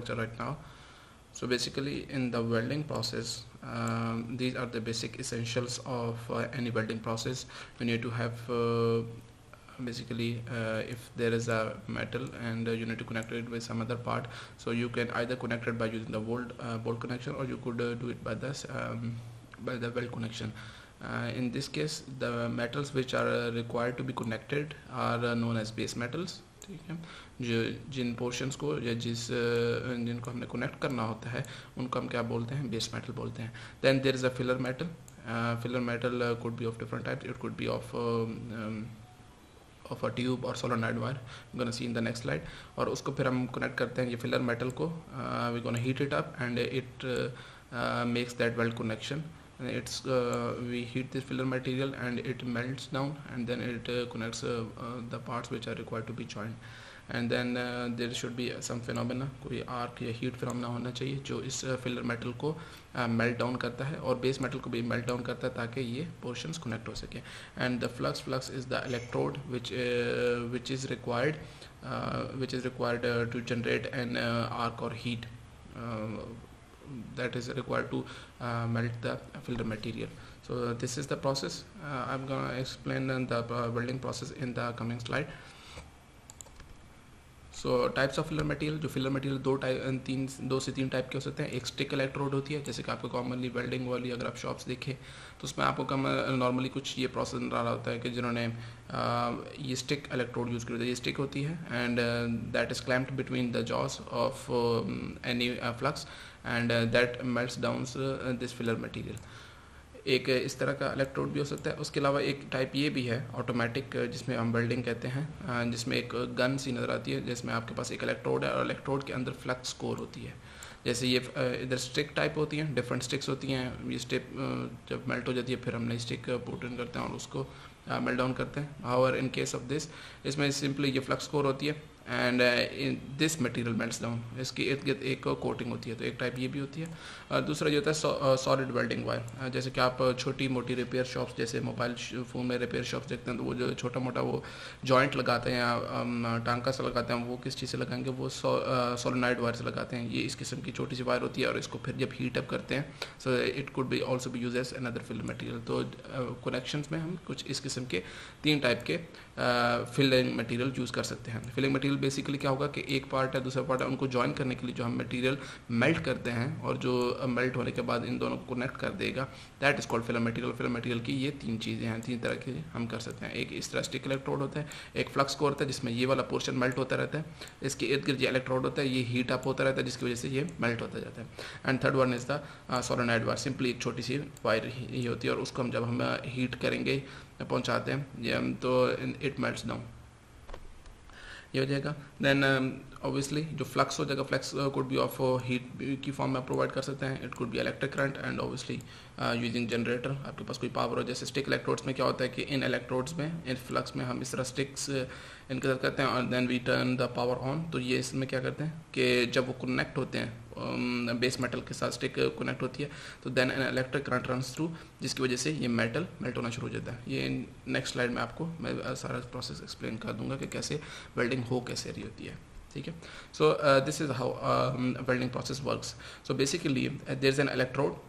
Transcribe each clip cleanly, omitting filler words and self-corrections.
structure right now. So basically in the welding process, these are the basic essentials of any welding process. You need to have basically if there is a metal and you need to connect it with some other part, so you can either connect it by using the bolt connection, or you could do it by the weld connection. In this case, the metals which are required to be connected are known as base metals. ठीक है, जो जिन portions को या जिनको हमने connect करना होता है उनको हम क्या बोलते हैं, बेस मेटल बोलते हैं. Then there is a filler metal. Filler metal could be of different types. It could be of a tube और solenoid wire, gonna see in the next slide. और उसको फिर हम कनेक्ट करते हैं ये फिलर मेटल को. We gonna heat it up and it makes that weld connection. We heat this filler material and it melts down, and then it connects the parts which are required to be joined. And then there should be some phenomena, कोई arc या heat phenomena होना चाहिए जो इस filler metal को melt down करता है और बेस मेटल को भी मेल्ट डाउन करता है ताकि ये पोर्शंस कनेक्ट हो सके. And the flux is the electrode which is required to generate an arc or heat that is required to melt the filler material. So this is the process. I'm gonna explain the welding process in the coming slide. So types of filler material. जो filler material दो से तीन type के हो सकते हैं. एक stick electrode होती है, जैसे कि आपको कॉमनली वेल्डिंग वाली अगर आप शॉप्स देखें तो उसमें आपको कम नॉर्मली कुछ ये प्रोसेस नजर आ रहा होता है कि जिन्होंने ये स्टिक इलेक्ट्रोड यूज़ किया. ये स्टिक होती है and that is clamped between the jaws of any flux and that melts down this filler material. एक इस तरह का इलेक्ट्रोड भी हो सकता है. उसके अलावा एक टाइप ये भी है ऑटोमेटिक, जिसमें हम वेल्डिंग कहते हैं, जिसमें एक गन सी नज़र आती है जिसमें आपके पास एक इलेक्ट्रोड है और इलेक्ट्रोड के अंदर फ्लक्स कोर होती है. जैसे ये इधर स्टिक टाइप होती हैं, डिफरेंट स्टिक्स होती हैं. ये स्टिक जब मेल्ट हो जाती है फिर हम नई स्टिक पुट इन करते हैं और उसको मेल्ट डाउन करते हैं. However in case of this, इसमें सिंपली ये फ्लक्स कोर होती है and in this material melts down. इसकी इर्द गिर्द एक कोटिंग होती है. तो एक टाइप ये भी होती है. दूसरा ये होता है सॉलिड वेल्डिंग वायर. जैसे कि आप छोटी मोटी रिपेयर शॉप्स, जैसे मोबाइल फ़ोन में रिपेयर शॉप्स देखते हैं तो वो जो छोटा मोटा वो जॉइंट लगाते हैं या टांका से लगाते हैं, वो किस चीज़ से लगाएंगे, वो सोलेनॉइड वायर से लगाते हैं. ये इस किस्म की छोटी सी वायर होती है और इसको फिर जब हीट अप करते हैं so it could be also be use as another filler material. तो कनेक्शंस में हम कुछ इस किस्म के तीन टाइप के फिलिंग मटेरियल यूज़ कर सकते हैं. फिलिंग मटेरियल बेसिकली क्या होगा कि एक पार्ट है दूसरा पार्ट है, उनको ज्वाइन करने के लिए जो हम मटेरियल मेल्ट करते हैं और जो मेल्ट होने के बाद इन दोनों को कनेक्ट कर देगा, that is called filler material. Filler material की ये तीन चीज़ें हैं, तीन तरह की हम कर सकते हैं. एक इस तरह स्टिक इलेक्ट्रोड होता है, एक फ्लक्स कोर होता है जिसमें ये वाला पोर्शन मेल्ट होता रहता है, इसके इर्द गिर्द ये इलेक्ट्रोड होता है, ये हीट अप होता रहता है जिसकी वजह से ये मेल्ट होता जाता है. And third one is the solenoid wire. Simply एक छोटी सी वायर ये होती है और उसको हम जब हम हीट करेंगे पहुँचाते हैं ये तो इट मेल्ट्स डाउन, ये हो जाएगा. देन ऑब्वियसली जो फ्लक्स हो जाएगा, flux could be of heat की फॉर्म में प्रोवाइड कर सकते हैं. It could B electric current and obviously using generator. आपके पास कोई पावर हो, जैसे स्टिक इलेक्ट्रोड्स में क्या होता है कि इन इलेक्ट्रोड्स में, इन फ्लक्स में हम इस तरह स्टिक्स इनकलर करते हैं और then we turn the power on. तो ये इसमें क्या करते हैं कि जब वो कनेक्ट होते हैं बेस मेटल के साथ, स्टिक कनेक्ट होती है तो then an electric current runs through, जिसकी वजह से ये मेटल मेल्ट होना शुरू हो जाता है. ये नेक्स्ट स्लाइड में आपको मैं सारा प्रोसेस एक्सप्लेन कर दूंगा कि कैसे वेल्डिंग हो कैसे रही होती है. ठीक है. So this is how welding process works. So basically there is an electrode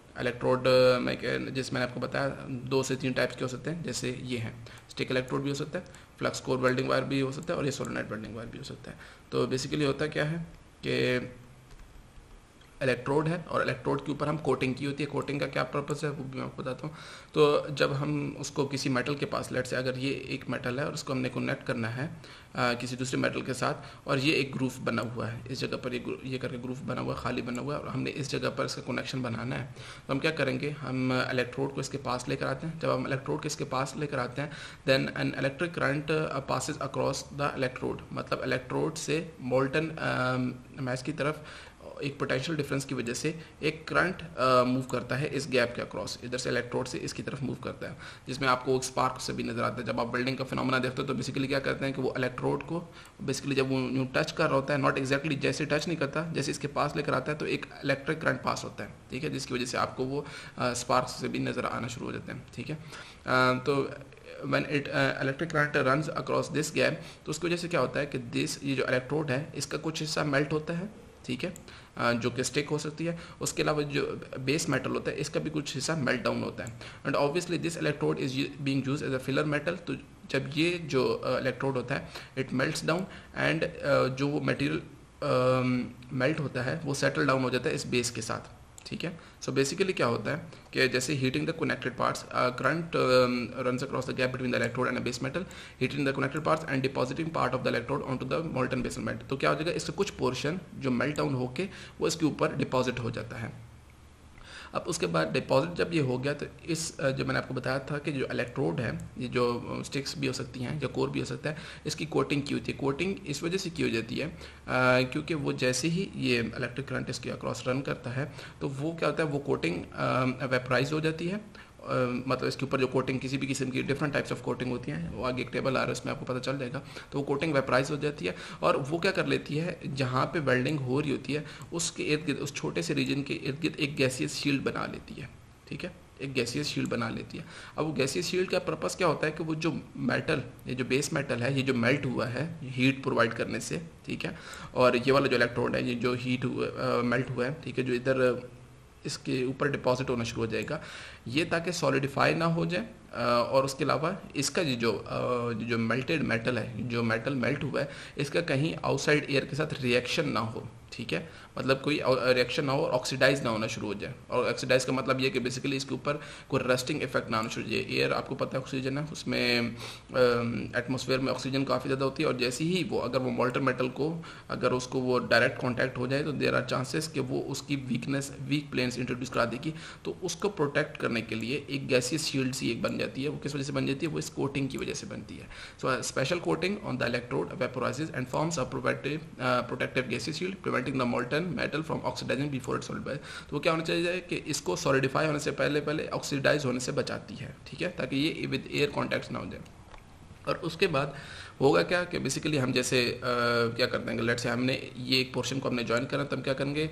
जिस मैंने आपको बताया दो से तीन टाइप्स के हो सकते हैं. जैसे ये हैं, स्टिक इलेक्ट्रोड भी हो सकता है, फ्लक्स कोर वेल्डिंग वायर भी हो सकता है और ये सोलेनॉइड वेल्डिंग वायर भी हो सकता है. तो बेसिकली होता क्या है कि इलेक्ट्रोड है और इलेक्ट्रोड के ऊपर हम कोटिंग की होती है. कोटिंग का क्या पर्पस है वो भी मैं आपको बताता हूँ. तो जब हम उसको किसी मेटल के पास, लेट से अगर ये एक मेटल है और उसको हमने कनेक्ट करना है किसी दूसरे मेटल के साथ और ये एक ग्रूव बना हुआ है, इस जगह पर ये करके ग्रूव बना हुआ है, खाली बना हुआ है और हमने इस जगह पर इसका कनेक्शन बनाना है. तो हम क्या करेंगे, हम इलेक्ट्रोड को इसके पास लेकर आते हैं. जब हम इलेक्ट्रोड को इसके पास लेकर आते हैं then an electric current passes across the electrode. मतलब इलेक्ट्रोड से मोल्टन मैच की तरफ एक पोटेंशियल डिफरेंस की वजह से एक करंट मूव करता है इस गैप के अक्रॉस, इधर से इलेक्ट्रोड से इसकी तरफ मूव करता है, जिसमें आपको एक स्पार्क से भी नजर आता है. जब आप वेल्डिंग का फिनोमेना देखते हो तो बेसिकली क्या करते हैं कि वो इलेक्ट्रोड को बेसिकली जब वो यूँ टच कर रहा होता है, नॉट एक्जैक्टली जैसे टच नहीं करता, जैसे इसके पास लेकर आता है तो एक इलेक्ट्रिक करंट पास होता है. ठीक है, जिसकी वजह से आपको वो स्पार्क से भी नज़र आना शुरू हो जाते हैं. ठीक है. तो when it electric current runs across this gap, तो उसकी वजह से क्या होता है कि ये जो इलेक्ट्रोड है इसका कुछ हिस्सा मेल्ट होता है. ठीक है, जो कि स्टिक हो सकती है। उसके अलावा जो बेस मेटल होता है इसका भी कुछ हिस्सा मेल्ट डाउन होता है। And obviously this electrode is being used as a filler metal. तो जब ये जो इलेक्ट्रोड होता है इट मेल्ट्स डाउन एंड जो वो मटेरियल मेल्ट होता है वो सेटल डाउन हो जाता है इस बेस के साथ, ठीक है। सो बेसिकली क्या होता है कि जैसे heating the connected parts, current runs across the gap between the electrode and a base metal, heating the connected parts and depositing part of the electrode onto the molten base metal। तो क्या हो जाएगा, इसका कुछ portion जो melt down होके वो इसके ऊपर डिपॉजिट हो जाता है। अब उसके बाद डिपॉजिट जब ये हो गया तो इस जो मैंने आपको बताया था कि जो इलेक्ट्रोड है, ये जो स्टिक्स भी हो सकती हैं या कोर भी हो सकता है, इसकी कोटिंग की होती है। कोटिंग इस वजह से की हो जाती है क्योंकि वो जैसे ही ये इलेक्ट्रिक करंट इसके अक्रॉस रन करता है तो वो क्या होता है, वो कोटिंग वेपराइज हो जाती है। मतलब इसके ऊपर जो कोटिंग किसी भी किस्म की डिफरेंट टाइप्स ऑफ कोटिंग होती हैं, वो आगे एक टेबल आ रहा है उसमें आपको पता चल जाएगा। तो वो कोटिंग वेपराइज हो जाती है और वो क्या कर लेती है, जहाँ पे वेल्डिंग हो रही होती है उसके इर्द गिर्द, उस छोटे से रीजन के इर्द गिर्द एक गैसियस शील्ड बना लेती है, ठीक है, एक गैसियस शील्ड बना लेती है। अब वो गैसियस शील्ड का पर्पस क्या होता है कि वो जो मेटल, ये जो बेस मेटल है, ये जो मेल्ट हुआ है हीट प्रोवाइड करने से, ठीक है, और ये वाला जो इलेक्ट्रोड है ये जो हीट मेल्ट हुआ है, ठीक है, जो इधर इसके ऊपर डिपॉजिट होना शुरू हो जाएगा, ये ताकि सॉलिडिफाई ना हो जाए और उसके अलावा इसका जो मेल्टेड मेटल है, जो मेटल मेल्ट हुआ है, इसका कहीं आउटसाइड एयर के साथ रिएक्शन ना हो, ठीक है, मतलब कोई रिएक्शन ना हो और ऑक्सीडाइज ना होना शुरू हो जाए। और ऑक्सीडाइज का मतलब ये कि बेसिकली इसके ऊपर कोई रस्टिंग इफेक्ट ना आना शुरू हो जाए। एयर आपको पता है ऑक्सीजन है, उसमें एटमॉस्फेयर में ऑक्सीजन काफ़ी ज़्यादा होती है और जैसे ही वो अगर वो मोल्टन मेटल को अगर उसको वो डायरेक्ट कॉन्टैक्ट हो जाए तो देयर आर चांसेस कि वो उसकी वीक प्लेन्स इंट्रोड्यूस करा देगी। तो उसको प्रोटेक्ट करने के लिए एक गैसियस शील्ड सी एक बन जाती है। वो किस वजह से बन जाती है, वो इस कोटिंग की वजह से बनती है। So special coating on the electrode vaporises and forms a protective gaseous shield preventing the molten metal from oxidising before it solidify. तो वो क्या होना चाहिए कि इसको सॉलिडिफाई होने से पहले ऑक्सीडाइज होने से बचाती है, ठीक है, ताकि ये विद एयर कॉन्टैक्ट ना हो जाए। और उसके बाद होगा क्या कि बेसिकली हम जैसे क्या करते हैं, लेट से हमने ये एक पोर्शन को हमने ज्वाइन करा, तब क्या करेंगे,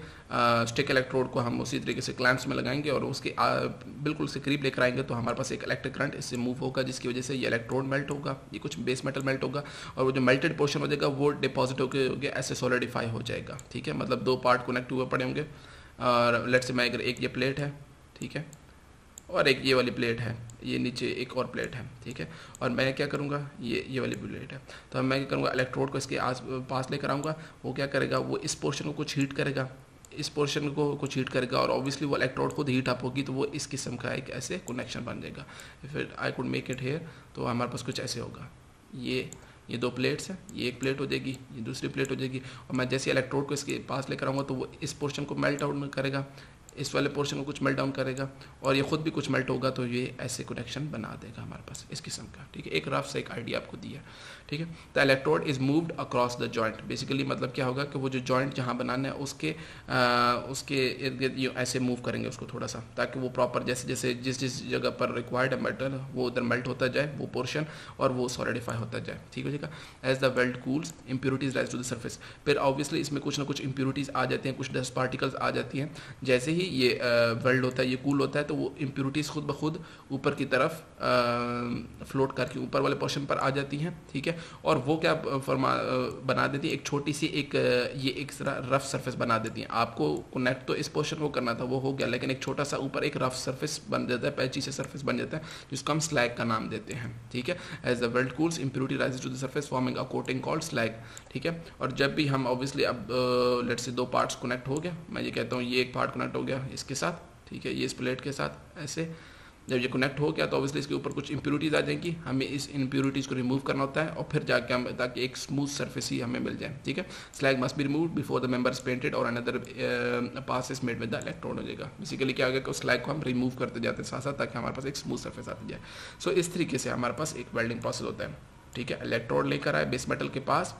स्टिक इलेक्ट्रोड को हम उसी तरीके से क्लैंप्स में लगाएंगे और उसके बिल्कुल से करीब लेकर आएंगे तो हमारे पास एक इलेक्ट्रिक करंट इससे मूव होगा, जिसकी वजह से ये इलेक्ट्रोड मेल्ट होगा, ये कुछ बेस मेटल मेल्ट होगा और वो जो मेल्टेड पोर्शन हो जाएगा वो डिपॉजिट होकर ऐसे सॉलिडिफाई हो जाएगा, ठीक है, मतलब दो पार्ट कनेक्ट हुए पड़े होंगे। और लेट से मैं अगर एक ये प्लेट है, ठीक है, और एक ये वाली प्लेट है, ये नीचे एक और प्लेट है, ठीक है, और मैं क्या करूँगा, ये वाली प्लेट है, तो मैं क्या करूँगा, इलेक्ट्रोड को इसके पास लेकर आऊँगा। वो क्या करेगा, वो इस पोर्शन को कुछ हीट करेगा, इस पोर्शन को कुछ हीट करेगा और ऑब्वियसली वो इलेक्ट्रोड खुद हीट अप होगी तो वो इस किस्म का एक ऐसे कनेक्शन बन जाएगा। फिर I could make it here, तो हमारे पास कुछ ऐसे होगा, ये दो प्लेट्स हैं, ये एक प्लेट हो जाएगी, ये दूसरी प्लेट हो जाएगी, और मैं जैसे इलेक्ट्रोड को इसके पास लेकर आऊँगा तो वो इस पोर्शन को मेल्ट आउट करेगा, इस वाले पोर्शन को कुछ मेल्ट डाउन करेगा और ये खुद भी कुछ मेल्ट होगा, तो ये ऐसे कनेक्शन बना देगा हमारे पास इस किस्म का, ठीक है। एक रफ से एक आइडिया आपको दिया, ठीक है। The electrode is moved across the joint. Basically मतलब क्या होगा कि वो जो जॉइंट जहाँ बनाना है उसके इर्द गिर्द ऐसे मूव करेंगे उसको थोड़ा सा, ताकि वो प्रॉपर जैसे जैसे जिस जगह पर रिक्वायर्ड है मेटल वो उधर मेल्ट होता जाए वो पोर्शन और वो सॉलिडिफाई होता जाए, ठीक हो जाएगा। As the weld cools impurities rise to the surface. फिर ऑब्वियसली इसमें कुछ ना कुछ इम्प्योरिटीज आ जाती हैं, कुछ डस्ट पार्टिकल्स आ जाती हैं। जैसे ही ये वेल्ड होता है, ये कूल होता है, तो वो इम्प्योरिटीज खुद ब खुद ऊपर की तरफ फ्लोट करके ऊपर वाले पोर्शन पर आ जाती हैं, ठीक है। और वो क्या बना देती है, एक छोटी सी एक रफ सरफेस बना देती हैं। आपको कनेक्ट तो इस पोर्शन को करना था, वो हो गया, लेकिन एक छोटा सा ऊपर एक रफ सरफेस बन जाता है, पैची से सरफेस बन जाता है, जिसको हम स्लैग का नाम देते हैं, ठीक है। As the weld cools impurity rises to the surface forming a coating called slag, ठीक है। और जब भी हम ऑब्वियसली अब लेट से दो पार्ट्स कनेक्ट हो गया, मैं ये कहता हूँ ये एक पार्ट कनेक्ट हो गया इसके साथ, ठीक है, ये इस प्लेट के साथ ऐसे जब ये कनेक्ट हो गया तो ऑब्वियसली इसके ऊपर कुछ इंप्योरिटीज़ आ जाएंगी, हमें इस इंप्योरिटीज़ को रिमूव करना होता है और फिर जाके हम ताकि एक स्मूथ सरफेस ही हमें मिल जाए, ठीक है। Slag must be remove before the member is painted और another pass is made with the electrode हो जाएगा। बेसिकली क्या होगा कि उस स्लैग को हम रिमूव करते जाते हैं साथ साथ, ताकि हमारे पास एक स्मूथ सरफेस आती जाए। सो इस तरीके से हमारे पास एक वेल्डिंग प्रोसेस होता है, ठीक है। इलेक्ट्रोड लेकर आए बेस मेटल के पास,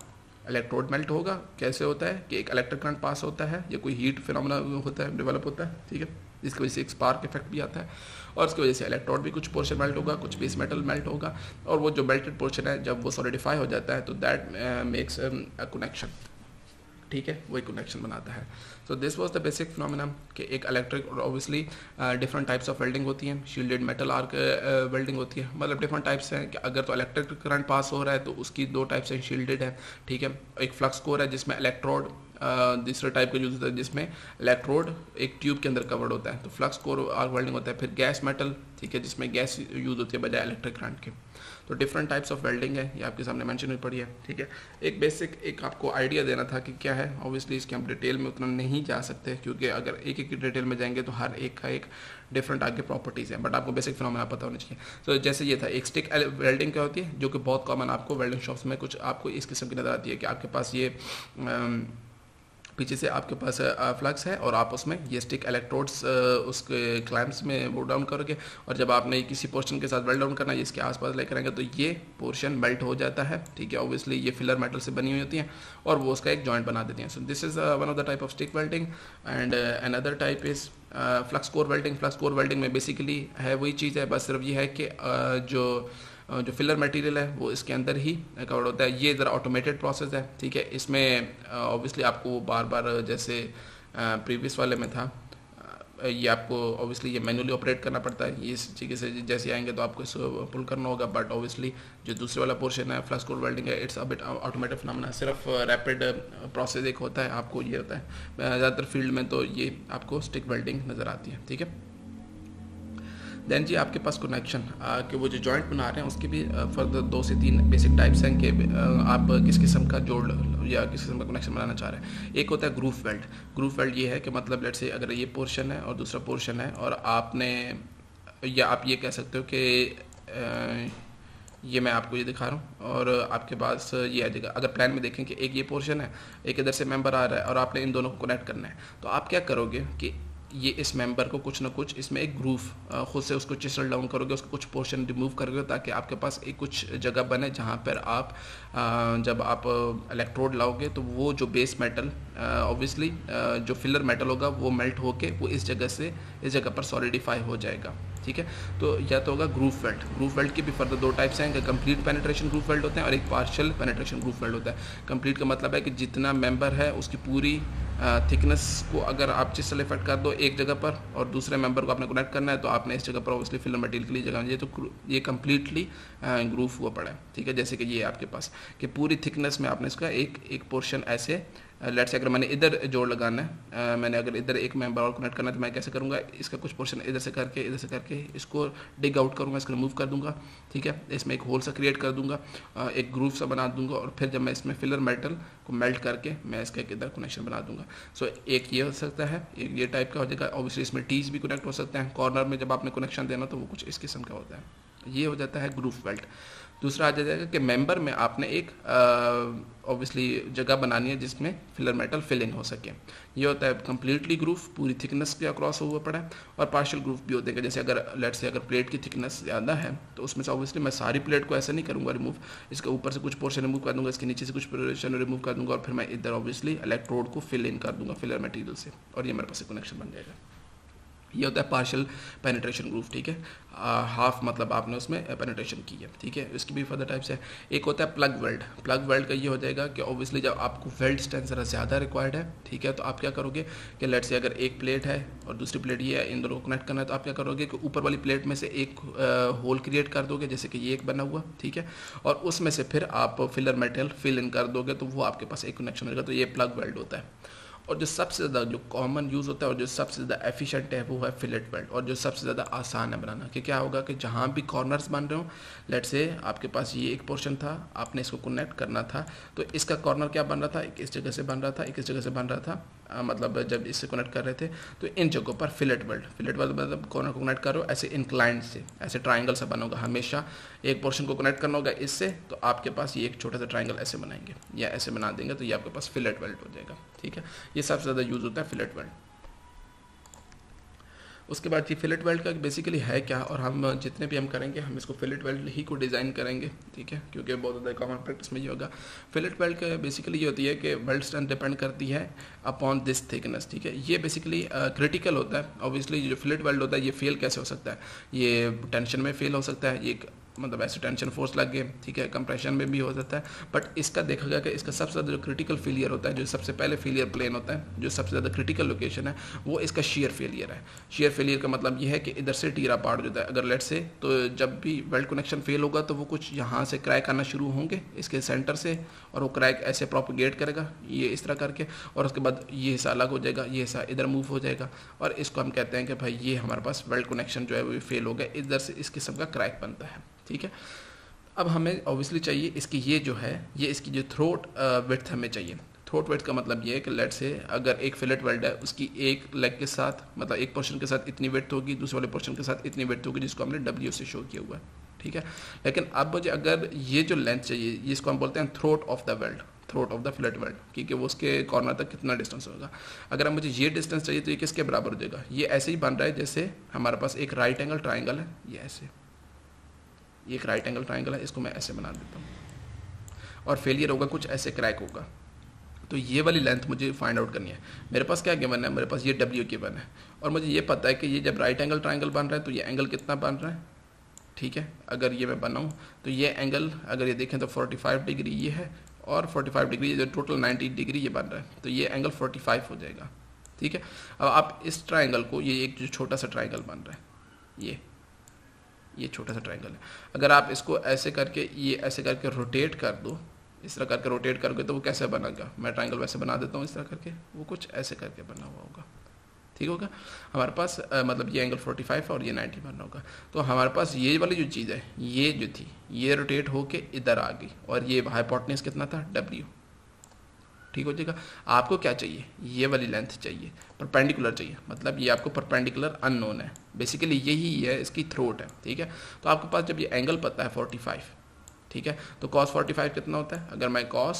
इलेक्ट्रोड मेल्ट होगा, कैसे होता है कि एक इलेक्ट्रिक करंट पास होता है या कोई हीट फिनोमेना होता है, डेवलप होता है, ठीक है, जिसकी वजह से एक स्पार्क इफेक्ट भी आता है और उसकी वजह से इलेक्ट्रोड भी कुछ पोर्शन मेल्ट होगा, कुछ बेस मेटल मेल्ट होगा और वो जो मेल्टेड पोर्शन है जब वो सॉलिडिफाई हो जाता है तो दैट मेक्स अ कनेक्शन, ठीक है, वही कनेक्शन बनाता है। So this was the basic phenomena कि एक इलेक्ट्रिक और obviously different types of welding होती हैं। शील्डेड मेटल आर्क वेल्डिंग होती है, मतलब डिफरेंट टाइप्स हैं कि अगर तो इलेक्ट्रिक करंट पास हो रहा है तो उसकी दो टाइप्स हैं, शील्डेड है, ठीक है, एक फ्लक्स कोर है जिसमें इलेक्ट्रोड दूसरा टाइप का यूज़ होता है जिसमें इलेक्ट्रोड एक ट्यूब के अंदर कवर्ड होता है, तो फ्लक्स कोर आर्क वेल्डिंग होता है। फिर गैस मेटल, ठीक है, जिसमें गैस यूज़ होती है बजाय इलेक्ट्रिक करंट के। तो डिफरेंट टाइप्स ऑफ वेल्डिंग है, ये आपके सामने मेंशन हुई पड़ी है, ठीक है। एक बेसिक एक आपको आइडिया देना था कि क्या है। ऑब्वियसली इसके हम डिटेल में उतना नहीं जा सकते, क्योंकि अगर एक एक डिटेल में जाएंगे तो हर एक का एक डिफरेंट आगे प्रॉपर्टीज़ है, बट आपको बेसिक फिनोमेना पता होना चाहिए। तो जैसे ये था, एक स्टिक वेल्डिंग क्या होती है, जो कि बहुत कॉमन आपको वेल्डिंग शॉप्स में कुछ आपको इस किस्म की नज़र आती है कि आपके पास ये पीछे से आपके पास फ्लक्स है और आप उसमें ये स्टिक इलेक्ट्रोड्स उसके क्लैम्प्स में वो डाउन करोगे, और जब आपने किसी पोर्शन के साथ वेल्ड डाउन करना है इसके आसपास लेकर आएंगे तो ये पोर्शन मेल्ट हो जाता है, ठीक है। ऑब्वियसली ये फिलर मेटल से बनी हुई होती हैं और वो उसका एक जॉइंट बना देती हैं। So this is one of the type of stick welding. And another type is flux core welding. Flux core welding में बेसिकली है वही चीज़ है, बस सिर्फ ये है कि जो फिलर मटेरियल है वो इसके अंदर ही कवर्ड होता है। ये ज़रा ऑटोमेटेड प्रोसेस है, ठीक है। इसमें ऑब्वियसली आपको बार बार जैसे प्रीवियस वाले में था, ये आपको ऑब्वियसली ये मैनुअली ऑपरेट करना पड़ता है। ये इस तरीके से जैसे आएंगे तो आपको इसको पुल करना होगा, बट ऑब्वियसली जो दूसरे वाला पोर्शन है फ्लक्स कोर वेल्डिंग है, it's a bit automatic phenomena. सिर्फ रैपिड प्रोसेस एक होता है, आपको ये होता है। ज़्यादातर फील्ड में तो ये आपको स्टिक वेल्डिंग नज़र आती है, ठीक है। देन जी आपके पास कनेक्शन कि वो जो जॉइंट बना रहे हैं उसके भी फर्दर 2 से 3 बेसिक टाइप्स हैं कि आप किस किस्म का जोड़ या किस किस्म का कनेक्शन बनाना चाह रहे हैं। एक होता है ग्रूव वेल्ड। ग्रूव वेल्ड ये है कि मतलब लेट्स से अगर ये पोर्शन है और दूसरा पोर्शन है, और आपने, या आप ये कह सकते हो कि ये मैं आपको ये दिखा रहा हूँ और आपके पास ये आ जाएगा। अगर प्लान में देखें कि एक ये पोर्शन है, एक इधर से मेंबर आ रहा है और आपने इन दोनों को कनेक्ट करना है, तो आप क्या करोगे कि ये इस मेंबर को कुछ ना कुछ इसमें एक ग्रूव खुद से उसको चिसल डाउन करोगे, उसका कुछ पोर्शन रिमूव करोगे, ताकि आपके पास एक कुछ जगह बने जहाँ पर आप जब आप इलेक्ट्रोड लाओगे तो वो जो बेस मेटल ऑब्वियसली जो फिलर मेटल होगा वो मेल्ट होके वो इस जगह पर सॉलिडिफाई हो जाएगा, ठीक है। तो या तो होगा ग्रूव वेल्ड। ग्रूव वेल्ड के भी फर्दर 2 टाइप्स हैं, कंप्लीट पेनिट्रेशन ग्रूव वेल्ड होते हैं और एक पार्शियल पेनिट्रेशन ग्रूव वेल्ड होता है। कंप्लीट का मतलब है कि जितना मेंबर है उसकी पूरी थिकनेस को अगर आप चिसल इफेक्ट कर दो एक जगह पर और दूसरे मेंबर को आपने कनेक्ट करना है, तो आपने इस जगह पर ऑब्वियसली फिलर मटेरियल के लिए जगह चाहिए, तो ये कंप्लीटली ग्रूव हुआ पड़ा है, ठीक है। जैसे कि ये आपके पास कि पूरी थिकनेस में आपने इसका एक पोर्शन ऐसे लेट्स से अगर मैंने इधर जोड़ लगाना है, मैंने अगर इधर एक मेंबर और कनेक्ट करना है, तो मैं कैसे करूँगा, इसका कुछ पोर्शन इधर से करके इसको डिग आउट करूँगा, इसको रिमूव कर दूँगा, ठीक है। इसमें एक होल सा क्रिएट कर दूँगा, एक ग्रूव सा बना दूँगा, और फिर जब मैं इसमें फिलर मेटल को मेल्ट करके मैं इसका एक इधर कनेक्शन बना दूँगा। सो एक ये हो सकता है, एक ये टाइप का हो जाएगा। ऑब्वियसली इसमें टीज भी कनेक्ट हो सकते हैं, कॉर्नर में जब आपने कनेक्शन देना तो वो कुछ इस किस्म का होता है। ये हो जाता है ग्रूव वेल्ड। दूसरा आ जाएगा कि मेंबर में आपने एक ऑब्वियसली जगह बनानी है जिसमें फिलर मेटल फिल इन हो सके। ये होता है कंप्लीटली ग्रूव, पूरी थिकनेस के अक्रॉस हुआ पड़ा है, और पार्शियल ग्रूव भी होते हैं। जैसे अगर लेट्स से अगर प्लेट की थिकनेस ज़्यादा है तो उसमें से ऑब्वियसली मैं सारी प्लेट को ऐसे नहीं करूँगा रिमूव, इसके ऊपर से कुछ पोर्शन रिमूव कर दूँगा, इसके नीचे से कुछ पोर्शन रिमूव कर दूँगा, और फिर मैं इधर ऑब्वियसली इलेक्ट्रोड को फिल इन कर दूँगा फिलर मटेरियल से, और ये मेरे पास एक कनेक्शन बन जाएगा। ये होता है पार्शियल पेनिट्रेशन ग्रूव, ठीक है। हाफ मतलब आपने उसमें पेनिट्रेशन की है, ठीक है। इसकी भी फर्दर टाइप्स है। एक होता है प्लग वेल्ड। प्लग वेल्ड का ये हो जाएगा कि ऑब्वियसली जब आपको वेल्ड स्ट्रेंथ ज़रा ज़्यादा रिक्वायर्ड है, ठीक है, तो आप क्या करोगे कि लेट से अगर एक प्लेट है और दूसरी प्लेट ये है, इन दोनों को कनेक्ट करना है, तो आप क्या करोगे कि ऊपर वाली प्लेट में से एक होल क्रिएट कर दोगे, जैसे कि ये एक बना हुआ, ठीक है, और उसमें से फिर आप फिलर मेटेरियल फिल इन कर दोगे, तो वो आपके पास एक कनेक्शन रहेगा। तो ये प्लग वेल्ड होता है। और जो सबसे ज़्यादा जो कॉमन यूज़ होता है और जो सबसे ज़्यादा एफिशिएंट है वो है फिलेट वेल्ड, और जो सबसे ज़्यादा आसान है बनाना। कि क्या होगा कि जहाँ भी कॉर्नर्स बन रहे हो, लेट से आपके पास ये एक पोर्शन था, आपने इसको कनेक्ट करना था, तो इसका कॉर्नर क्या बन रहा था, एक इस जगह से बन रहा था, एक इस जगह से बन रहा था, मतलब जब इससे कनेक्ट कर रहे थे, तो इन जगहों पर फिलेट वेल्ड मतलब कॉर्नर को कनेक्ट करो ऐसे इंक्लाइंड से, ऐसे ट्राइंगल सा बना होगा। हमेशा एक पोर्शन को कनेक्ट करना होगा इससे, तो आपके पास ये एक छोटा सा ट्राइंगल ऐसे बनाएंगे या ऐसे बना देंगे, तो ये आपके पास फिलेट वेल्ड हो जाएगा, ठीक है। ये सबसे ज़्यादा यूज़ होता है फिलेट वेल्ड। उसके बाद ये फिलेट वेल्ड का बेसिकली है क्या, और हम जितने भी हम करेंगे हम इसको फिलेट वेल्ड ही को डिज़ाइन करेंगे, ठीक है, क्योंकि बहुत ज़्यादा कॉमन प्रैक्टिस में ये होगा। फिलेट वेल्ड का बेसिकली ये होती है कि वेल्ड स्ट्रेंथ डिपेंड करती है अपॉन दिस थिकनेस, ठीक है। ये बेसिकली क्रिटिकल होता है। ऑब्वियसली जो फिलेट वेल्ड होता है ये फेल कैसे हो सकता है, ये टेंशन में फेल हो सकता है, ये मतलब ऐसे टेंशन फोर्स लग गए, ठीक है, कंप्रेशन में भी हो जाता है। बट इसका देखा गया कि इसका सबसे ज़्यादा जो क्रिटिकल फेलियर होता है, जो सबसे पहले फेलियर प्लेन होता है, जो सबसे ज़्यादा क्रिटिकल लोकेशन है, वो इसका शेयर फेलियर है। शेयर फेलियर का मतलब ये है कि इधर से टीरा पार्ट हो जाता है। अगर लेट से तो जब भी वेल्ड कनेक्शन फेल होगा तो वो कुछ यहाँ से क्रैक आना शुरू होंगे इसके सेंटर से, और वो क्रैक ऐसे प्रोपगेट करेगा ये इस तरह करके, और उसके बाद ये हिस्सा अलग हो जाएगा, ये हिस्सा इधर मूव हो जाएगा, और इसको हम कहते हैं कि भाई ये हमारे पास वेल्ड कनेक्शन जो है वो फेल हो गया, इधर से इस किस्म का क्रैक बनता है, ठीक है। अब हमें ऑब्वियसली चाहिए इसकी ये जो है, ये इसकी जो थ्रोट विड्थ हमें चाहिए। थ्रोट विड्थ का मतलब ये है कि लेट से अगर एक फिलेट वेल्ड है, उसकी एक लेग के साथ, मतलब एक पोर्शन के साथ इतनी विड्थ होगी, दूसरे वाले पोर्शन के साथ इतनी विड्थ होगी, जिसको हमने डब्ल्यू से शो किया हुआ है, ठीक है। लेकिन अब मुझे अगर ये जो लेंथ चाहिए, जिसको हम बोलते हैं throat of the weld, throat of the fillet weld, क्योंकि वो उसके कॉर्नर तक कितना डिस्टेंस होगा। अगर अब मुझे ये डिस्टेंस चाहिए तो ये किसके बराबर हो जाएगा, ये ऐसे ही बन रहा है जैसे हमारे पास एक राइट एंगल ट्राइंगल है, ये ऐसे, ये एक राइट एंगल ट्राइंगल है, इसको मैं ऐसे बना देता हूँ, और फेलियर होगा कुछ ऐसे क्रैक होगा। तो ये वाली लेंथ मुझे फाइंड आउट करनी है। मेरे पास क्या गिवन है, मेरे पास ये डब्ल्यू गिवन है, और मुझे ये पता है कि ये जब राइट एंगल ट्राइंगल बन रहा है तो ये एंगल कितना बन रहा है, ठीक है। अगर ये मैं बनाऊँ तो ये एंगल अगर ये देखें तो 45 डिग्री ये है, और 45 डिग्री ये जो टोटल 90 डिग्री ये बन रहा है, तो ये एंगल 45 हो जाएगा, ठीक है। अब आप इस ट्राइंगल को, ये एक जो छोटा सा ट्राइंगल बन रहा है, ये छोटा सा ट्राइंगल है, अगर आप इसको ऐसे करके, ये ऐसे करके रोटेट कर दो, इस तरह करके रोटेट करोगे तो वो कैसे बनेगा, मैं ट्राइंगल वैसे बना देता हूँ इस तरह करके, वो कुछ ऐसे करके बना हुआ होगा, ठीक होगा। हमारे पास मतलब ये एंगल 45 और ये 90 बनना होगा। तो हमारे पास ये वाली जो चीज़ है, ये जो थी, ये रोटेट होके इधर आ गई, और ये हाइपोटेन्यूज कितना था, डब्ल्यू, ठीक हो जाएगा। आपको क्या चाहिए, ये वाली लेंथ चाहिए, परपेंडिकुलर चाहिए, मतलब ये आपको परपेंडिकुलर अननोन है, बेसिकली यही है इसकी थ्रोट है, ठीक है। तो आपके पास जब ये एंगल पता है 45, ठीक है, तो cos 45 कितना होता है, अगर मैं cos,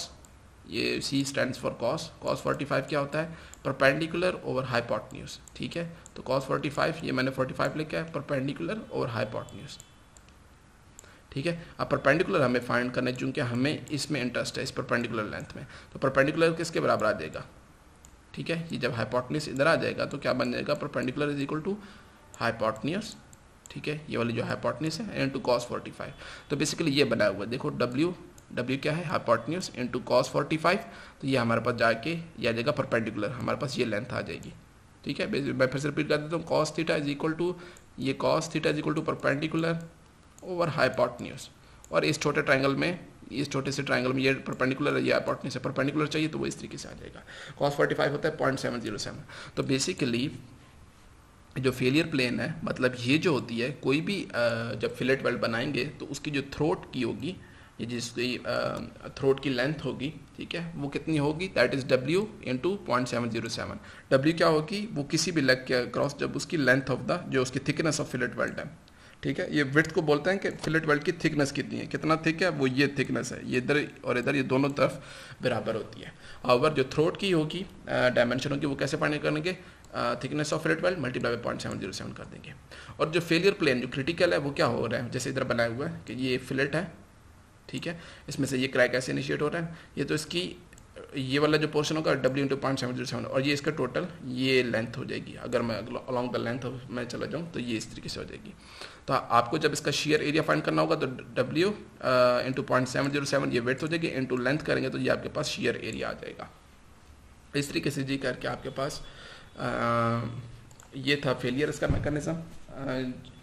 ये C स्टैंड्स फॉर cos 45 क्या होता है, परपेंडिकुलर ओवर हाइपोटेन्यूज, ठीक है। तो cos 45 ये मैंने 45 लिखा है, परपेंडिकुलर ओवर हाइपोटेन्यूज, ठीक है। अब परपेंडिकुलर हमें फाइंड करना है, चूंकि हमें इसमें इंटरेस्ट है, इस परपेंडिकुलर लेंथ में, तो परपेंडिकुलर किसके बराबर आ जाएगा, ठीक है। ये जब हाइपोटेन्यूज इधर आ जाएगा तो क्या बन जाएगा, perpendicular is equal to hypotenuse, ठीक है, ये वाली जो हाइपोटेन्यूज है इनटू cos 45। तो बेसिकली ये बना हुआ है, देखो डब्ल्यू क्या है, हाइपोटेन्यूज इनटू cos 45, तो ये हमारे पास जाके ये आ जाएगा परपेंडिकुलर, हमारे पास ये लेंथ आ जाएगी, ठीक है। मैं फिर से रिपीट कर देता हूँ, cos theta is equal to, ये cos theta is equal to perpendicular over hypotenuse, और इस छोटे ट्राइंगल में, इस छोटे से ट्राइंगल में ये परपेंडिकुलर है, ये हाइपोटेन्यूज है, परपेंडिकुलर चाहिए तो वो इस तरीके से आ जाएगा। cos 45 होता है 0.707। तो बेसिकली जो फेलियर प्लेन है, मतलब ये जो होती है, कोई भी जब फिलेट वेल्ड बनाएंगे तो उसकी जो थ्रोट की होगी, ये जिसकी थ्रोट की लेंथ होगी, ठीक है, वो कितनी होगी, that is W into 0.707। W क्या होगी, वो किसी भी लेग के क्रॉस जब उसकी लेंथ ऑफ द, जो उसकी थिकनेस ऑफ फिलेट वेल्ड है, ठीक है। ये विड्थ को बोलते हैं कि फिलेट वेल्ड की थिकनेस कितनी है, कितना थिक है, वो ये थिकनेस है, ये इधर और इधर, ये दोनों तरफ बराबर होती है। और जो थ्रोट की होगी डायमेंशन होगी, वो कैसे फाइंड करेंगे, thickness of fillet weld multiply by 0.707 कर देंगे। और जो फेलियर प्लेन जो क्रिटिकल है, वो क्या हो रहा है, जैसे इधर बनाया हुआ है कि ये फिलेट है, ठीक है, इसमें से ये क्रैक ऐसे इनिशिएट हो रहा है, ये तो इसकी ये वाला जो पोर्शन होगा W इंटू 0.707, और ये इसका टोटल ये लेंथ हो जाएगी। अगर मैं अलॉन्ग द लेंथ में चला जाऊँ तो ये इस तरीके से हो जाएगी। तो आपको जब इसका शेयर एरिया फाइंड करना होगा तो W इंटू 0.707 ये वेट हो जाएगी, इंटू लेंथ करेंगे तो ये आपके पास शेयर एरिया आ जाएगा। इस तरीके से जी करके आपके पास ये था फेलियर इसका मैकेनिज्म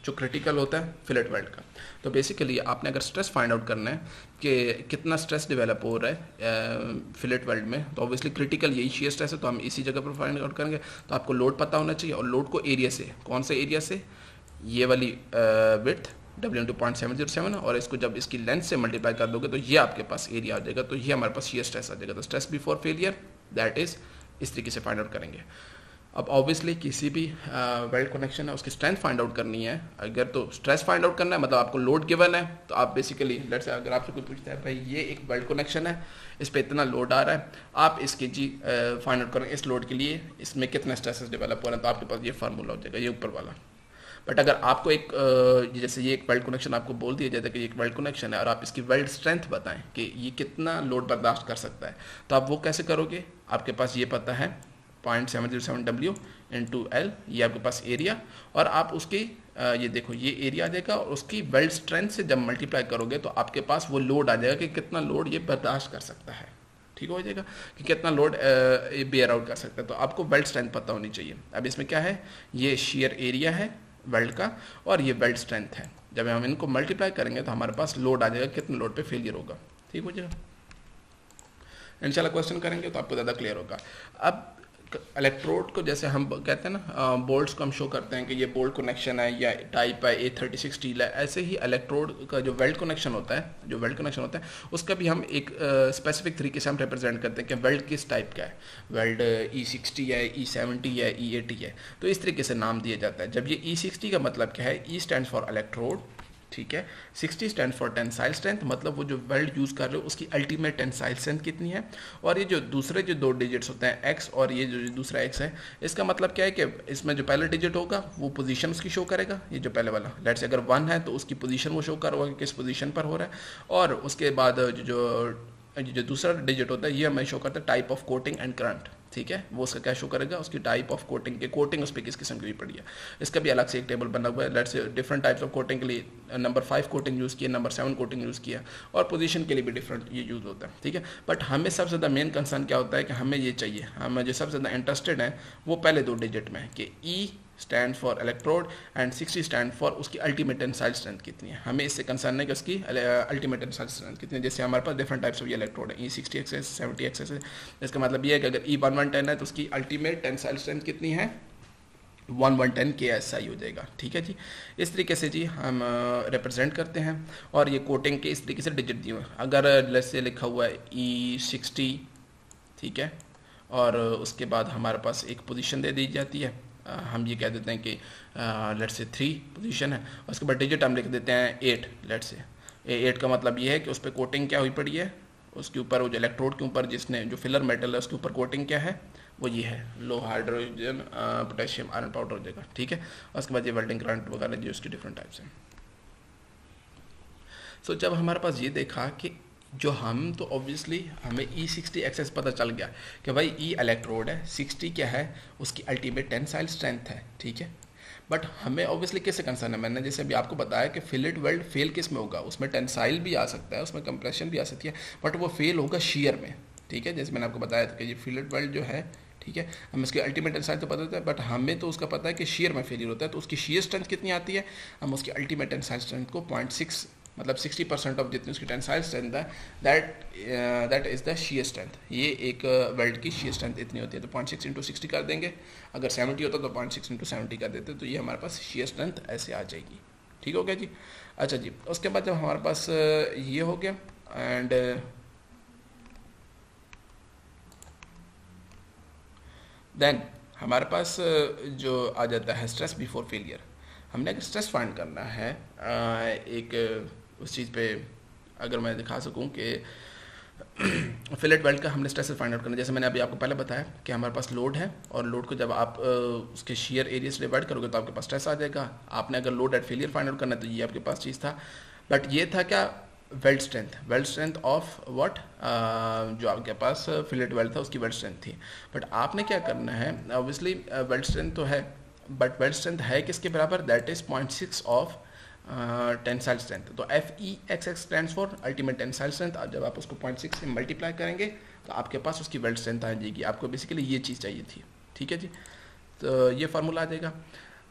जो क्रिटिकल होता है फिलेट वेल्ड का। तो बेसिकली आपने अगर स्ट्रेस फाइंड आउट करना है कि कितना स्ट्रेस डेवलप हो रहा है फिलेट वेल्ड में, तो ऑब्वियसली क्रिटिकल यही शेयर स्ट्रेस है, तो हम इसी जगह पर फाइंड आउट करेंगे। तो आपको लोड पता होना चाहिए, और लोड को एरिया से, कौन से एरिया से, ये वाली विड्थ W इंटू 0.707, और इसको जब इसकी लेंथ से मल्टीप्लाई कर दोगे तो ये आपके पास एरिया आ जाएगा। तो ये हमारे पास शेयर स्ट्रेस आ जाएगा। तो stress before failure that is इस तरीके से फाइंड आउट करेंगे। अब ऑब्वियसली किसी भी वेल्ड कनेक्शन है उसकी स्ट्रेंथ फाइंड आउट करनी है। अगर तो स्ट्रेस फाइंड आउट करना है, मतलब आपको लोड गिवन है, तो आप बेसिकली लेट्स से अगर आपसे कोई पूछता है भाई ये एक वेल्ड कनेक्शन है, इस पे इतना लोड आ रहा है, आप इसके जी फाइंड आउट करें इस लोड के लिए इसमें कितने स्ट्रेसेस डेवलप हो रहे हैं, तो आपके पास ये फार्मूला हो जाएगा, ये ऊपर वाला। बट अगर आपको एक जैसे ये एक वेल्ड कनेक्शन आपको बोल दिया जाता है कि ये एक वेल्ड कनेक्शन है और आप इसकी वेल्ड स्ट्रेंथ बताएं कि ये कितना लोड बर्दाश्त कर सकता है, तो आप वो कैसे करोगे। आपके पास ये पता है 0.707 W इंटू L, ये आपके पास एरिया, और आप उसकी ये देखो ये एरिया आ जाएगा, और उसकी वेल्ड स्ट्रेंथ से जब मल्टीप्लाई करोगे तो आपके पास वो लोड आ जाएगा कि कितना लोड ये बर्दाश्त कर सकता है। ठीक हो जाएगा कि कितना लोड बेयर आउट कर सकता है। तो आपको वेल्ड स्ट्रेंथ पता होनी चाहिए। अब इसमें क्या है, ये शेयर एरिया है वेल्ड का, और ये वेल्ड स्ट्रेंथ है। जब हम इनको मल्टीप्लाई करेंगे तो हमारे पास लोड आ जाएगा, कितने लोड पे फेलियर होगा। ठीक हो जाएगा, इंशाल्लाह क्वेश्चन करेंगे तो आपको ज़्यादा क्लियर होगा। अब इलेक्ट्रोड को जैसे हम कहते हैं ना, बोल्ट्स को हम शो करते हैं कि ये बोल्ट कनेक्शन है या टाइप है A36 स्टील है, ऐसे ही इलेक्ट्रोड का जो वेल्ड कनेक्शन होता है, उसका भी हम एक स्पेसिफिक तरीके से हम रिप्रेजेंट करते हैं कि वेल्ड किस टाइप का है। वेल्ड E60 है, E70 है, E80 है, तो इस तरीके से नाम दिया जाता है। जब ये E60 का मतलब क्या है, E स्टैंड फॉर इलेक्ट्रोड, ठीक है, 60 स्टैंड फॉर टेंसाइल स्ट्रेंथ, मतलब वो जो वेल्ड यूज़ कर रहे हो उसकी अल्टीमेट टेंसाइल स्ट्रेंथ कितनी है। और ये जो दूसरे जो 2 डिजिट्स होते हैं x, और ये जो दूसरा x है, इसका मतलब क्या है कि इसमें जो पहला डिजिट होगा वो पोजीशन उसकी शो करेगा। ये जो पहले वाला, लेट्स से अगर 1 है तो उसकी पोजीशन वो शो कर रहा होगा कि किस पोजीशन पर हो रहा है। और उसके बाद जो दूसरा डिजिट होता है ये हमें शो करता है type of coating and current. ठीक है, वो उसका क्या शो करेगा, उसकी टाइप ऑफ कोटिंग के, कोटिंग उस पर किस किस्म की भी पड़ी है। इसका भी अलग से एक टेबल बना हुआ है। Let's say different types of coating के लिए नंबर 5 कोटिंग यूज़ किया, नंबर 7 कोटिंग यूज़ किया, और पोजीशन के लिए भी डिफरेंट ये यूज़ होता है। ठीक है, बट हमें सबसे ज़्यादा मेन कंसर्न क्या होता है कि हमें ये चाहिए, हमें जो सबसे ज़्यादा इंटरेस्टेड है वो पहले 2 डिजिट में कि E stand for electrode and 60 stand for उसकी अल्टीमेट टेंसाइल स्ट्रेंथ कितनी है। हमें इससे कंसर्न है कि उसकी अल्टीमेट टेंसाइल स्ट्रेंथ कितनी है। जैसे हमारे पास डिफरेंट टाइप्स ऑफ ये इलेक्ट्रोड है, E60 एक्सेस, 70 एक्सेस है। इसका मतलब ये है कि अगर E1110 है तो उसकी अल्टीमेट टेंसाइल स्ट्रेंथ कितनी है, 1110 KSI हो जाएगा। ठीक है जी, इस तरीके से जी हम रिप्रेजेंट करते हैं। और ये कोटिंग के इस तरीके से डिजिट दिए हुए हैं। अगर लेट्स से लिखा हुआ है E60, ठीक है, और उसके बाद हमारे पास एक पोजीशन दे दी जाती है, हम ये कह देते हैं कि लेट्स से 3 पोजीशन है, और उसके बाद डिजिट हम लिख देते हैं 8। लेट्स से 8 का मतलब ये है कि उस पर कोटिंग क्या हुई पड़ी है, उसके ऊपर वो जो इलेक्ट्रोड के ऊपर जिसने जो फिलर मेटल है उसके ऊपर कोटिंग क्या है, वो ये है लो हाइड्रोजन पोटेशियम आयरन पाउडर हो जाएगा। ठीक है, और उसके बाद ये वेल्डिंग करंट वगैरह जो उसके डिफरेंट टाइप्स हैं। सो जब हमारे पास ये देखा कि जो हम तो ऑब्वियसली हमें E60 एक्सेस पता चल गया कि भाई E इलेक्ट्रोड है, 60 क्या है उसकी अल्टीमेट टेंसाइल स्ट्रेंथ है। ठीक है, बट हमें ऑब्वियसली किससे कंसर्न है, मैंने जैसे अभी आपको बताया कि फिलेट वेल्ड फेल किस में होगा, उसमें टेंसाइल भी आ सकता है, उसमें कंप्रेशन भी आ सकती है, बट वो फेल होगा शेयर में। ठीक है, जैसे मैंने आपको बताया था कि ये फिलेट वेल्ड जो है, ठीक है, हमें उसकी अल्टीमेट टेंसाइल तो पता होता है, बट हमें तो उसका पता है कि शेयर में फेलियर होता है। तो उसकी शेयर स्ट्रेंथ कितनी आती है, हम उसकी अल्टीमेट टेंसाइल स्ट्रेंथ को 0.6 मतलब 60% ऑफ जितनी उसकी टेंसाइल स्ट्रेंथ है that is the shear strength. ये एक वेल्ड की शेयर स्ट्रेंथ इतनी होती है। तो 0.6 इंटू 60 कर देंगे, अगर 70 होता तो 0.6 इंटू 70 कर देते, तो ये हमारे पास शेयर स्ट्रेंथ ऐसे आ जाएगी। ठीक हो गया जी। अच्छा जी, उसके बाद जब हमारे पास ये हो गया एंड देन हमारे पास जो आ जाता है स्ट्रेस बिफोर फेलियर। हमने अगर स्ट्रेस फाइंड करना है एक उस चीज़ पे अगर मैं दिखा सकूं कि फिलेट वेल्ड का हमने स्ट्रेस फाइंड आउट करना, जैसे मैंने अभी आपको पहले बताया कि हमारे पास लोड है, और लोड को जब आप उसके शेयर एरिया से डिवाइड करोगे तो आपके पास स्ट्रेस आ जाएगा। आपने अगर load at failure find out करना है तो ये आपके पास चीज़ था, बट ये था क्या, वेल्ड स्ट्रेंथ ऑफ व्हाट, जो आपके पास फिलेट वेल्ड था उसकी वेल्ड स्ट्रेंथ थी। बट आपने क्या करना है, ऑब्वियसली वेल्ड स्ट्रेंथ तो है, बट वेल्ड स्ट्रेंथ है किसके बराबर, that is 0.6 of tensile strength. तो FEXX stands for ultimate tensile strength. अब जब आप उसको 0.6 से मल्टीप्लाई करेंगे तो आपके पास उसकी वेल्ड स्ट्रेंथ आ जाएगी। आपको बेसिकली ये चीज़ चाहिए थी। ठीक है जी, तो ये फार्मूला आ जाएगा।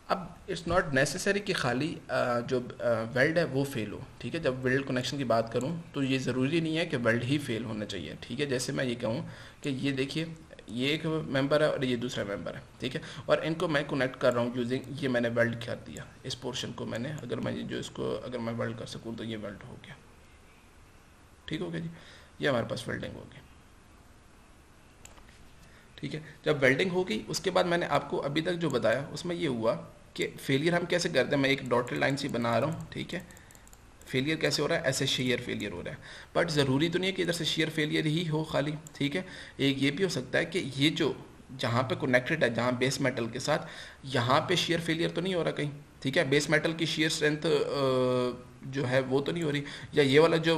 अब इट्स नॉट नेसेसरी कि खाली जो वेल्ड है वो फेल हो। ठीक है, जब वेल्ड कनेक्शन की बात करूँ तो ये ज़रूरी नहीं है कि वेल्ड ही फेल होना चाहिए। ठीक है, जैसे मैं ये कहूँ कि ये देखिए ये एक मेंबर है और ये दूसरा मेंबर है। ठीक है, और इनको मैं कनेक्ट कर रहा हूँ यूजिंग, ये मैंने वेल्ड कर दिया इस पोर्शन को मैंने, अगर मैं जो इसको अगर मैं वेल्ड कर सकूँ तो ये वेल्ड हो गया। ठीक हो गया जी, ये हमारे पास वेल्डिंग हो गई। ठीक है, जब वेल्डिंग होगी उसके बाद मैंने आपको अभी तक जो बताया उसमें ये हुआ कि फेलियर हम कैसे करते हैं। मैं एक डॉटेड लाइन से बना रहा हूँ। ठीक है, फेलियर कैसे हो रहा है, ऐसे शेयर फेलियर हो रहा है, बट ज़रूरी तो नहीं है कि इधर से शेयर फेलियर ही हो खाली। ठीक है, एक ये भी हो सकता है कि ये जो जहाँ पे कनेक्टेड है, जहाँ बेस मेटल के साथ, यहाँ पे शेयर फेलियर तो नहीं हो रहा कहीं। ठीक है, बेस मेटल की शेयर स्ट्रेंथ जो है वो तो नहीं हो रही, या ये वाला जो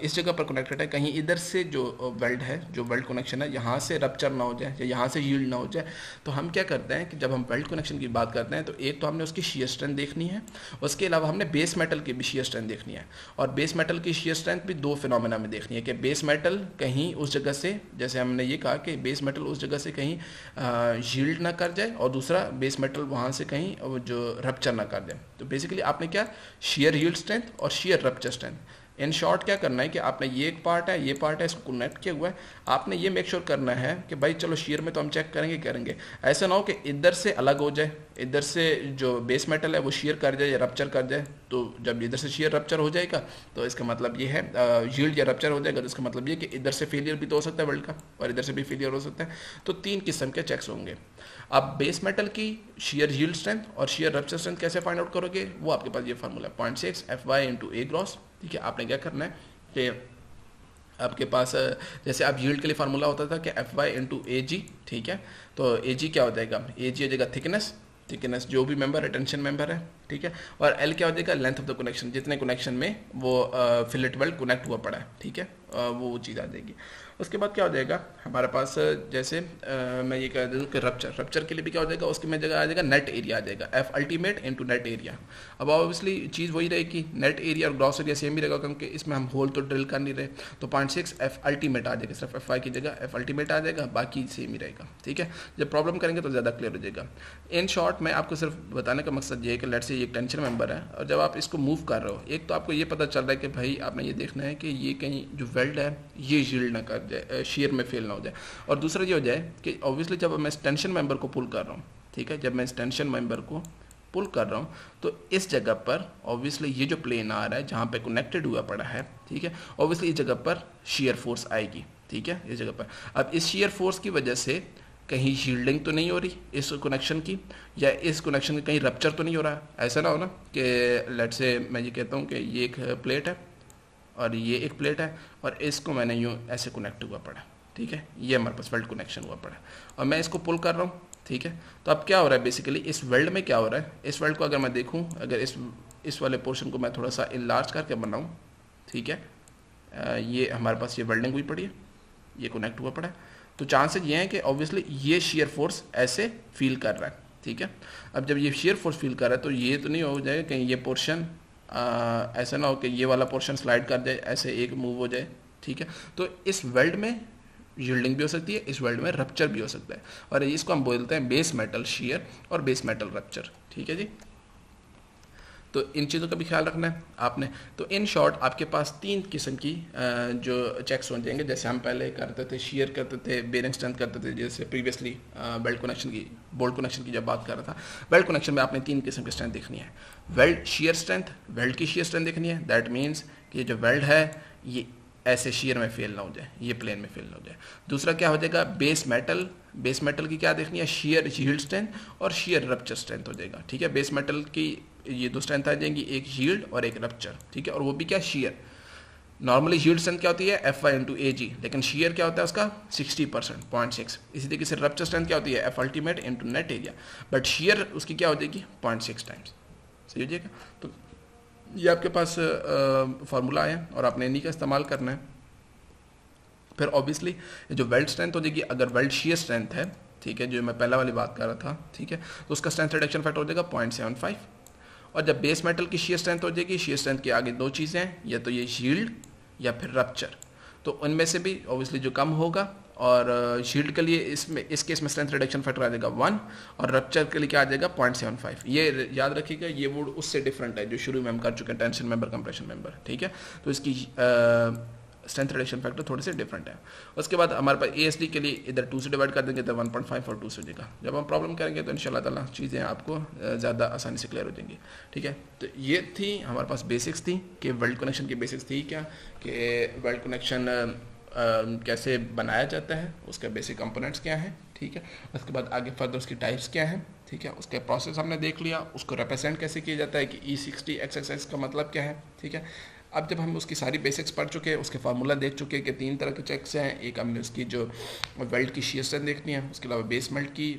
इस जगह पर कनेक्टेड है कहीं इधर से जो वेल्ड है, जो वेल्ड कनेक्शन है, यहाँ से रप्चर ना हो जाए या यहाँ से यील्ड ना हो जाए। तो हम क्या करते हैं कि जब हम वेल्ड कनेक्शन की बात करते हैं तो एक तो हमने उसकी शियर स्ट्रेंथ देखनी है, उसके अलावा हमने बेस मेटल की भी शियर स्ट्रेंथ देखनी है। और बेस मेटल की शियर स्ट्रेंथ भी दो फिनोमेना में देखनी है कि बेस मेटल कहीं उस जगह से, जैसे हमने ये कहा कि बेस मेटल उस जगह से कहीं यील्ड ना कर जाए, और दूसरा बेस मेटल वहाँ से कहीं जो रप्चर ना कर दे। तो बेसिकली आपने क्या, शेयर यील्ड स्ट्रेंथ और share rupture strength, in short क्या करना है कि आपने ये एक पार्ट है, ये पार्ट है, इसको कनेक्ट किया हुआ है, आपने ये मेक श्योर करना है कि भाई चलो शेयर में तो हम चेक करेंगे, ऐसा ना हो कि इधर से अलग हो जाए, इधर से जो बेस मेटल है वो शेयर कर जाए या रप्चर कर जाए। तो जब इधर से शेयर रप्चर हो जाएगा तो इसका मतलब ये है, यील्ड या रप्चर हो जाएगा तो इसका मतलब ये कि इधर से फेलियर भी तो हो सकता है वर्ल्ड का, और इधर से भी फेलियर हो सकता है। तो 3 किस्म के चेक्स होंगे। अब बेस मेटल की शेयर यील्ड स्ट्रेंथ और शेयर रप्चर स्ट्रेंथ कैसे फाइंड आउट करोगे, वो आपके पास ये formula 0.6 FY into A gross. ठीक है, आपने क्या करना है कि आपके पास जैसे आप यील्ड के लिए फार्मूला होता था कि FY इंटू AG, ठीक है, तो AG क्या हो जाएगा, AG हो जाएगा थिकनेस जो भी मेंबर है, टेंशन मेंबर है, ठीक है, और L क्या हो जाएगा, लेंथ ऑफ द कनेक्शन, जितने कनेक्शन में वो फिलेट वेल्ड कनेक्ट हुआ पड़ा है, ठीक है, वो चीज़ आ जाएगी। उसके बाद क्या हो जाएगा हमारे पास, जैसे मैं ये कह दूँ कि रप्चर के लिए भी क्या हो जाएगा, उसके में जगह आ जाएगा नेट एरिया आ जाएगा, F ultimate into net area. अब ऑब्वियसली चीज़ वही रहेगी, नेट एरिया और ग्रॉस एरिया सेम ही रहेगा, क्योंकि इसमें हम होल तो ड्रिल कर नहीं रहे। तो 0.6 F अल्टीमेट आ जाएगा, सिर्फ FY की जगह F अल्टीमेट आ जाएगा, बाकी सेम ही रहेगा। ठीक है, जब प्रॉब्लम करेंगे तो ज़्यादा क्लियर हो जाएगा। इन शॉर्ट मैं आपको सिर्फ बताने का मकसद ये है कि लेट्स से ये टेंशन मेंबर है, और जब आप इसको मूव कर रहे हो, एक तो आपको ये पता चल रहा है कि भाई आपने ये देखना है कि ये कहीं जो वेल्ड है ये यील्ड ना कर जाए, शेयर में फेल ना हो जाए। और दूसरा ये हो जाए कि ऑब्वियसली जब मैं इस टेंशन मेंबर को पुल कर रहा हूँ, ठीक है, जब मैं इस टेंशन मेंबर को पुल कर रहा हूँ तो इस जगह पर ऑब्वियसली ये जो प्लेन आ रहा है जहाँ पे कनेक्टेड हुआ पड़ा है, ठीक है, ऑब्वियसली इस जगह पर शेयर फोर्स आएगी, ठीक है, इस जगह पर। अब इस शेयर फोर्स की वजह से कहीं शील्डिंग तो नहीं हो रही इस कनेक्शन की, या इस कनेक्शन की कहीं रप्चर तो नहीं हो रहा। ऐसा ना हो ना कि लेट से मैं ये कहता हूँ कि ये एक प्लेट है और ये एक प्लेट है और इसको मैंने यूँ ऐसे कनेक्ट हुआ पड़ा, ठीक है, ये हमारे पास वेल्ड कनेक्शन हुआ पड़ा और मैं इसको पुल कर रहा हूँ, ठीक है। तो अब क्या हो रहा है बेसिकली इस वेल्ड में क्या हो रहा है, इस वेल्ड को अगर मैं देखूँ, अगर इस वाले पोर्शन को मैं थोड़ा सा इनलार्ज करके बनाऊँ, ठीक है, ये हमारे पास ये वेल्डिंग हुई पड़ी है, ये कनेक्ट हुआ पड़ा है, तो चांसेस ये हैं कि ऑब्वियसली ये शेयर फोर्स ऐसे फील कर रहा है, ठीक है। अब जब ये शेयर फोर्स फील कर रहा है तो ये तो नहीं हो जाएगा कहीं ये पोर्शन ऐसा ना हो कि ये वाला पोर्शन स्लाइड कर जाए, ऐसे एक मूव हो जाए, ठीक है। तो इस वेल्ड में यील्डिंग भी हो सकती है, इस वेल्ड में रप्चर भी हो सकता है, और इसको हम बोलते हैं बेस मेटल शेयर और बेस मेटल रप्चर, ठीक है जी। तो इन चीज़ों का भी ख्याल रखना है आपने। तो इन शॉर्ट आपके पास 3 किस्म की जो चेक्स हो जाएंगे। जैसे हम पहले करते थे, शेयर करते थे, बेरिंग स्ट्रेंथ करते थे, जैसे प्रीवियसली बेल्ट कनेक्शन की, बोल्ट कनेक्शन की जब बात कर रहा था, बेल्ट कनेक्शन में आपने 3 किस्म की स्ट्रेंथ देखनी है। वेल्ड शेयर स्ट्रेंथ, वेल्ड की शेयर स्ट्रेंथ देखनी है, दैट मीन्स कि जो वेल्ड है ये ऐसे शेयर में फेल ना हो जाए, ये प्लेन में फेल ना हो जाए। दूसरा क्या हो जाएगा, बेस मेटल की क्या देखनी है, शेयर यील्ड स्ट्रेंथ और शेयर रप्चर स्ट्रेंथ हो जाएगा, ठीक है। बेस मेटल की ये 2 स्ट्रेंथ आ जाएंगी, एक यील्ड और एक रप्चर, ठीक है, और वो भी क्या, शेयर। नॉर्मली यील्ड स्ट्रेंथ क्या होती है, FY इंटू AG, लेकिन शेयर क्या होता है उसका 60%, 0.6। इसी तरीके से रप्चर स्ट्रेंथ क्या होती है, F ultimate into net area, but share उसकी क्या हो जाएगी 0.6 टाइम्स, सही हो जाएगा। तो ये आपके पास फार्मूला है और आपने इन्हीं का इस्तेमाल करना है। फिर ऑब्वियसली जो वेल्ड स्ट्रेंथ हो जाएगी, अगर वेल्ड शेयर स्ट्रेंथ है, ठीक है, जो मैं पहला वाली बात कर रहा था, ठीक है, तो उसका स्ट्रेंथ रिडक्शन फैक्टर हो जाएगा 0.75। और जब बेस मेटल की शेयर स्ट्रेंथ हो जाएगी, शेयर स्ट्रेंथ के आगे 2 चीज़ें हैं, या तो ये यील्ड या फिर रप्चर, तो उनमें से भी ऑब्वियसली जो कम होगा, और शील्ड के लिए इस केस में स्ट्रेंथ रिडक्शन फैक्टर आ जाएगा 1, और रप्चर के लिए क्या आ जाएगा 0.75। ये याद रखिएगा, ये वर्ड उससे डिफरेंट है जो शुरू में हम कर चुके हैं, टेंशन मेंबर, कंप्रेशन मेंबर, ठीक है। तो इसकी स्ट्रेंथ रिडक्शन फैक्टर थोड़े से डिफरेंट है। उसके बाद हमारे पास ASD के लिए इधर 2 से डिवाइड कर देंगे तो 1.5 और 2 से हो जाएगा। जब हम प्रॉब्लम करेंगे तो इंशाल्लाह ताला चीज़ें आपको ज़्यादा आसानी से क्लियर हो जाएंगी, ठीक है। तो ये थी हमारे पास बेसिक्स थी कि वेल्ड कनेक्शन की बेसिक्स थी क्या, कि वेल्ड कनेक्शन कैसे बनाया जाता है, उसका बेसिक कंपोनेंट्स क्या है, ठीक है। उसके बाद आगे फर्दर उसकी टाइप्स क्या है, ठीक है, उसके प्रोसेस हमने देख लिया, उसको रिप्रेजेंट कैसे किया जाता है कि E60 XXX का मतलब क्या है, ठीक है। अब जब हम उसकी सारी बेसिक्स पढ़ चुके हैं, उसके फार्मूला देख चुके हैं कि 3 तरह के चेक्स हैं, एक हमने उसकी जो वेल्ड की शेयर स्ट्रेंथ देखनी है, उसके अलावा बेस मेल्ट की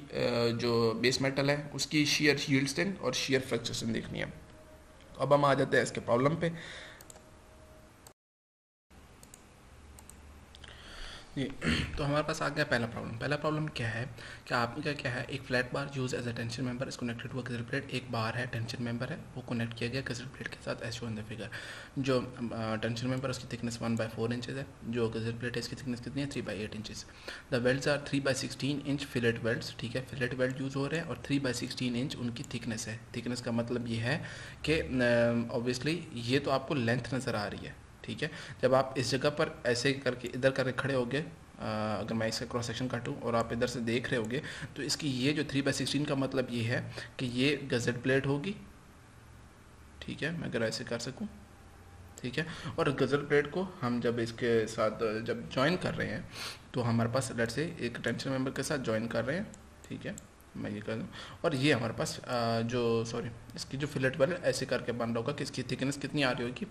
जो बेस मेटल है उसकी शेयर यील्ड स्ट्रेंथ और शेयर फ्रैक्चर स्ट्रेंथ देखनी है। तो अब हम आ जाते हैं इसके प्रॉब्लम पे। जी, तो हमारे पास आ गया पहला प्रॉब्लम। पहला प्रॉब्लम क्या है कि आपका क्या है, एक flat bar use as a tension member is connected to a gusset plate. एक बार है, टेंशन मेंबर है, वो कनेक्ट किया गया गजल प्लेट के साथ, as shown in the figure. जो टेंशन मेंबर उसकी थिकनेस 1/4 इंचेस है, जो गजल प्लेट है इसकी थिकनेस कितनी है 3/8 inches. The welds are 3/16 inch fillet welds, ठीक है, फिलेट वेल्ड यूज़ हो रहे हैं और 3/16 इंच उनकी थिकनेस है। थिकनेस का मतलब ये है कि ऑब्वियसली ये तो आपको लेंथ नज़र आ रही है, ठीक है। जब आप इस जगह पर ऐसे करके इधर करके खड़े होगे, अगर मैं इसका क्रॉस सेक्शन काटूँ और आप इधर से देख रहे होगे, तो इसकी ये जो 3/16 का मतलब ये है कि ये गज़ेट प्लेट होगी, ठीक है, मैं अगर ऐसे कर सकूँ, ठीक है। और गज़ल प्लेट को हम जब इसके साथ जब ज्वाइन कर रहे हैं तो हमारे पास लेट से एक टेंशन मेंबर के साथ ज्वाइन कर रहे हैं, ठीक है, मैं ये कर दूँ। और ये हमारे पास इसकी जो फिलेट वाले ऐसे करके बन रहा होगा कि इसकी थिकनेस कितनी आ रही होगी।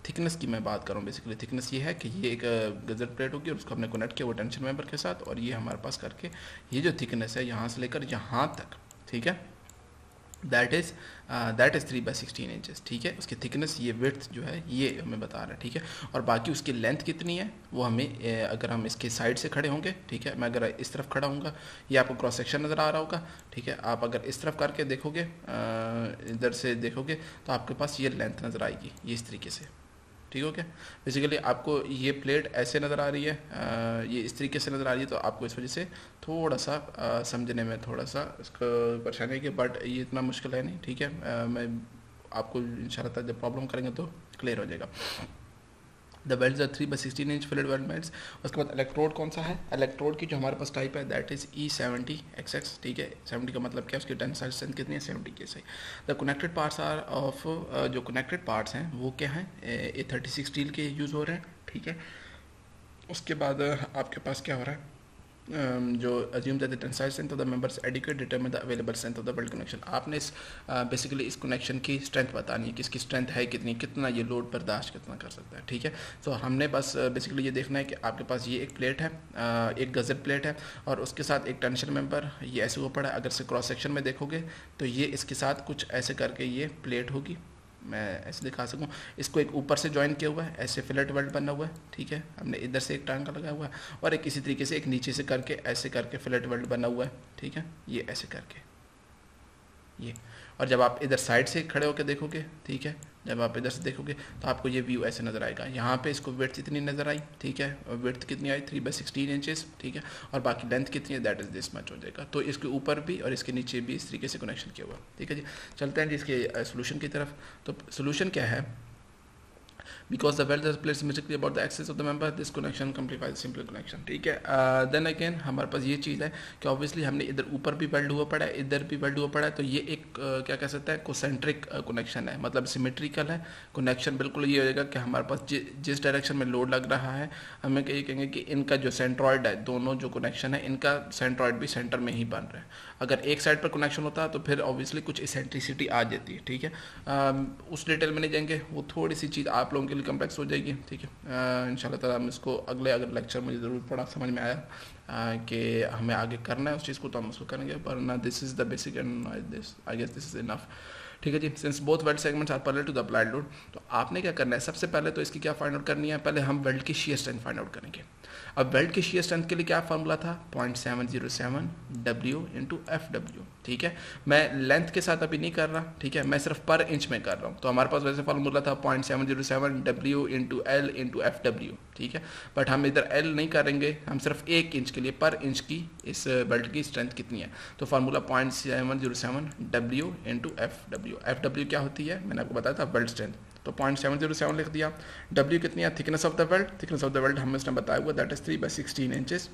थिकनेस की मैं बात करूँ, बेसिकली थिकनेस ये है कि ये एक गज़ल प्लेट होगी और उसको हमने कनेक्ट किया वो टेंशन मेंबर के साथ, और ये हमारे पास करके ये जो थिकनेस है यहाँ से लेकर यहाँ तक, ठीक है, दैट इज़ 3/16 इंचेस, ठीक है। उसकी थिकनेस ये विड्थ जो है ये हमें बता रहा है, ठीक है। और बाकी उसकी लेंथ कितनी है वो हमें अगर हम इसके साइड से खड़े होंगे, ठीक है, मैं अगर इस तरफ खड़ा हूँगा, ये आपको क्रॉस सेक्शन नज़र आ रहा होगा, ठीक है। आप अगर इस तरफ करके देखोगे, इधर से देखोगे, तो आपके पास ये लेंथ नज़र आएगी, ये इस तरीके से, ठीक हो क्या। बेसिकली आपको ये प्लेट ऐसे नज़र आ रही है, ये इस तरीके से नज़र आ रही है, तो आपको इस वजह से थोड़ा सा समझने में थोड़ा सा इसको परेशानी है कि, बट ये इतना मुश्किल है नहीं, ठीक है। मैं आपको इंशाल्लाह जब प्रॉब्लम करेंगे तो क्लियर हो जाएगा। The welds are 3/16 inch fillet weld melts. उसके बाद इलेक्ट्रोड कौन सा है, इलेक्ट्रोड की जो हमारे पास टाइप है दैट इज़ E70XX, ठीक है। 70 का मतलब क्या है, उसकी टेंसाइल स्ट्रेंथ कितनी है 70 के सही। The connected parts are off, जो कनेक्टेड पार्ट्स हैं वो क्या हैं, A36 स्टील के यूज़ हो रहे हैं, ठीक है। उसके बाद आपके पास क्या हो रहा है, जो assume that the tensile strength of the members adequate determine the available strength of the weld connection. आपने इस बेसिकली इस कनेक्शन की स्ट्रेंथ बतानी है कि इसकी स्ट्रेंथ है कितनी, कितना ये लोड बर्दाश्त कितना कर सकता है, ठीक है। तो हमने बस बेसिकली ये देखना है कि आपके पास ये एक प्लेट है, एक गज़ल प्लेट है, और उसके साथ एक टेंशन मेंबर ये ऐसे हुआ पड़ा है। अगर से क्रॉस सेक्शन में देखोगे तो ये इसके साथ कुछ ऐसे करके ये प्लेट होगी, मैं ऐसे दिखा सकूँ। इसको एक ऊपर से ज्वाइन किया हुआ है, ऐसे फिलेट वेल्ड बना हुआ है, ठीक है। हमने इधर से एक टांका लगाया हुआ है और एक इसी तरीके से एक नीचे से करके ऐसे करके फिलेट वेल्ड बना हुआ है, ठीक है, ये ऐसे करके ये। और जब आप इधर साइड से खड़े होकर देखोगे, ठीक है, जब आप इधर से देखोगे तो आपको ये व्यू ऐसे नज़र आएगा। यहाँ पे इसको विड्थ इतनी नज़र आई, ठीक है, और विड्थ कितनी आई 3/16 इंचेस, ठीक है। और बाकी लेंथ कितनी है दैट इज़ दिस मच हो जाएगा। तो इसके ऊपर भी और इसके नीचे भी इस तरीके से कनेक्शन किया हुआ, ठीक है जी। चलते हैं जी इसके सोल्यूशन की तरफ। तो सोल्यूशन क्या है, because the weld is placed symmetrically about the axis of the member, this connection simplifies simple connection, ठीक है। देन अगेन हमारे पास ये चीज़ है कि ऑब्वियसली हमने इधर ऊपर भी वेल्ड हुआ पड़ा है, इधर भी वेल्ड हुआ पड़ा है, तो ये एक क्या कह सकते हैं कोसेंट्रिक कनेक्शन है, मतलब सिमेट्रिकल है कनेक्शन। बिल्कुल ये हो जाएगा कि हमारे पास जिस डायरेक्शन में लोड लग रहा है, हमें ये कहेंगे कि इनका जो सेंट्रॉइड है, दोनों जो कनेक्शन है इनका सेंट्रॉइड भी सेंटर में ही बन रहा है। अगर एक साइड पर कनेक्शन होता है तो फिर ऑब्वियसली कुछ इसेंट्रिसिटी आ जाती है, ठीक है। उस डिटेल में नहीं जाएंगे, वो थोड़ी सी चीज़ आप लोगों के लिए कम्प्लेक्स हो जाएगी, ठीक है। इंशाल्लाह ताला हम इसको अगर लेक्चर मुझे ज़रूर पढ़ा समझ में आया कि हमें आगे करना है उस चीज़ को, तो हम उसको करेंगे, वरना this is the basic and this I guess this is enough, ठीक है जी। Since both weld segments are parallel to the applied load, तो आपने क्या करना है, सबसे पहले तो इसकी क्या फाइंड आउट करनी है, पहले हम वेल्ड की शियर स्ट्रेंथ फाइंड आउट करेंगे। अब वेल्ड की शियर स्ट्रेंथ के लिए क्या फार्मूला था, 0.707 W इंटू FW, ठीक है। मैं लेंथ के साथ अभी नहीं कर रहा, ठीक है, मैं सिर्फ पर इंच में कर रहा हूँ। तो हमारे पास वैसे फार्मूला था 0.707 W into L into FW, ठीक है। बट हम इधर L नहीं करेंगे, हम सिर्फ 1 इंच के लिए पर इंच की इस बेल्ट की स्ट्रेंथ कितनी है, तो formula 0.707 W into FW। FW क्या होती है, मैंने आपको बताया था वेल्ड स्ट्रेंथ, तो 0.707 लिख दिया। W कितनी है, thickness of the weld, thickness of the weld हमें इसने बताया हुआ दैट इज 3/16 इंचेस।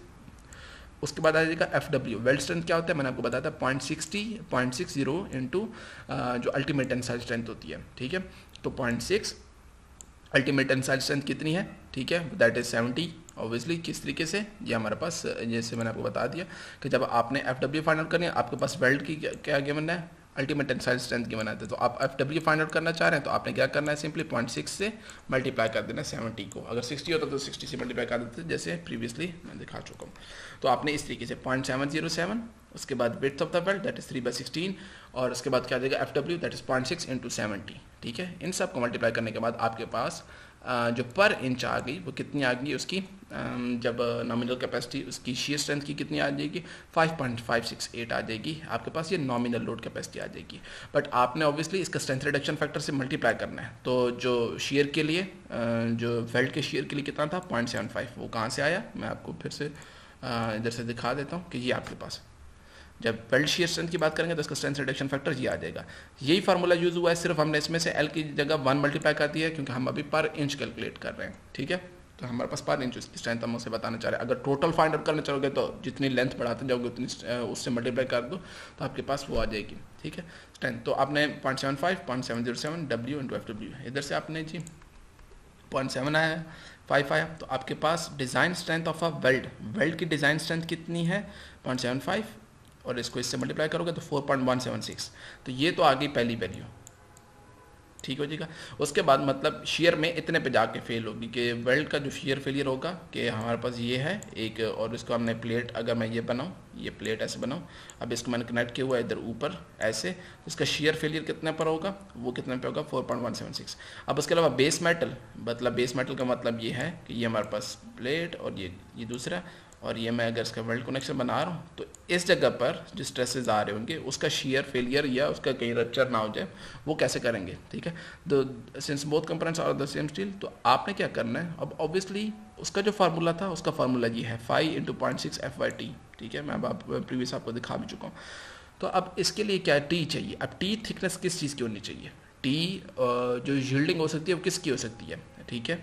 उसके बाद आ जाएगा FW, वेल्ड स्ट्रेंथ क्या होता है, मैंने आपको बताया था 0.60 इंटू जो अल्टीमेट टेंसाइल स्ट्रेंथ होती है, ठीक है। तो 0.6 अल्टीमेट टेंसाइल स्ट्रेंथ कितनी है, ठीक है, दैट इज 70। ऑब्वियसली किस तरीके से, ये हमारे पास जैसे मैंने आपको बता दिया कि जब आपने FW फाइंड आउट करनी है, आपके पास वेल्ड की क्या गिवन है अल्टीमेट टेंसाइल स्ट्रेंथ गिवन आता है। तो आप FW फाइंड आउट करना चाह रहे हैं तो आपने क्या करना है, सिंपली 0.6 से मल्टीप्लाई कर देना 70 को। अगर 60 होता तो 60 से मल्टीप्लाई कर देते, जैसे प्रीवियसली मैं दिखा चुका हूँ। तो आपने इस तरीके से 0.707, उसके बाद width of the weld that is 3/16, और उसके बाद क्या आ जाएगा FW दैट इज 0.6 इंटू 70, ठीक है। इन सब को मल्टीप्लाई करने के बाद आपके पास जो पर इंच आ गई वो कितनी आ गई उसकी, जब नॉमिनल कैपेसिटी उसकी शीयर स्ट्रेंथ की कितनी आ जाएगी, 5.568 आ जाएगी आपके पास, ये नॉमिनल लोड कैपेसिटी आ जाएगी। बट आपने ऑब्वियसली इसका स्ट्रेंथ रिडक्शन फैक्टर से मल्टीप्लाई करना है। तो जो शीयर के लिए जो वेल्ड के शीयर के लिए कितना था 0.75, वो कहाँ से आया, मैं आपको फिर से इधर से दिखा देता हूँ कि ये आपके पास जब वेल्ड शीयर स्ट्रेंथ की बात करेंगे तो इसका स्ट्रेंथ रिडक्शन फैक्टर ये आ जाएगा। यही फार्मूला यूज हुआ है, सिर्फ हमने इसमें से L की जगह 1 मल्टीप्लाई कर दिया है क्योंकि हम अभी पर इंच कैलकुलेट कर रहे हैं, ठीक है। तो हमारे पास पर इंच उसकी स्ट्रेंथ हम उसे बताना चाह रहे हैं। अगर टोटल फाइंड आउट करना चाहोगे तो जितनी लेंथ बढ़ाते जाओगे उतनी उससे मल्टीप्लाई कर दो तो आपके पास वो आ जाएगी, ठीक है, स्ट्रेंथ। तो आपने 0.75 0.707 W इंटू FW, इधर से आपने जी 0.7 आया, 5 आया, तो आपके पास design strength of a weld की डिज़ाइन स्ट्रेंथ कितनी है 0.75, और इसको इससे मल्टीप्लाई करोगे तो 4.176, तो ये तो आ गई पहली वैल्यू, ठीक हो जाएगा। उसके बाद मतलब शेयर में इतने पे जाके फेल होगी कि वेल्ड का जो शेयर फेलियर होगा कि हमारे पास ये है एक, और इसको हमने प्लेट, अगर मैं ये बनाऊँ, ये प्लेट ऐसे बनाऊँ, अब इसको मैंने कनेक्ट किया हुआ है इधर ऊपर ऐसे, तो इसका शेयर फेलियर कितने पर होगा, वो कितने पे होगा 4.176। अब उसके अलावा बेस मेटल, मतलब बेस मेटल का मतलब ये है कि ये हमारे पास प्लेट और ये दूसरा, और ये मैं अगर इसका वेल्ड कनेक्शन बना रहा हूँ तो इस जगह पर जो स्ट्रेसेस आ रहे होंगे उसका शेयर फेलियर या उसका कहीं रप्चर ना हो जाए, वो कैसे करेंगे, ठीक है। तो since both components are the same steel, तो आपने क्या करना है, अब ऑब्वियसली उसका जो फार्मूला था उसका फार्मूला ये है 5 इंटू 0.6 FT, ठीक है, मैं अब प्रीवियस आपको दिखा भी चुका हूँ। तो अब इसके लिए क्या है, टी चाहिए। अब टी थिकनेस किस चीज़ की होनी चाहिए, टी जो यील्डिंग हो सकती है वो किसकी हो सकती है, ठीक है,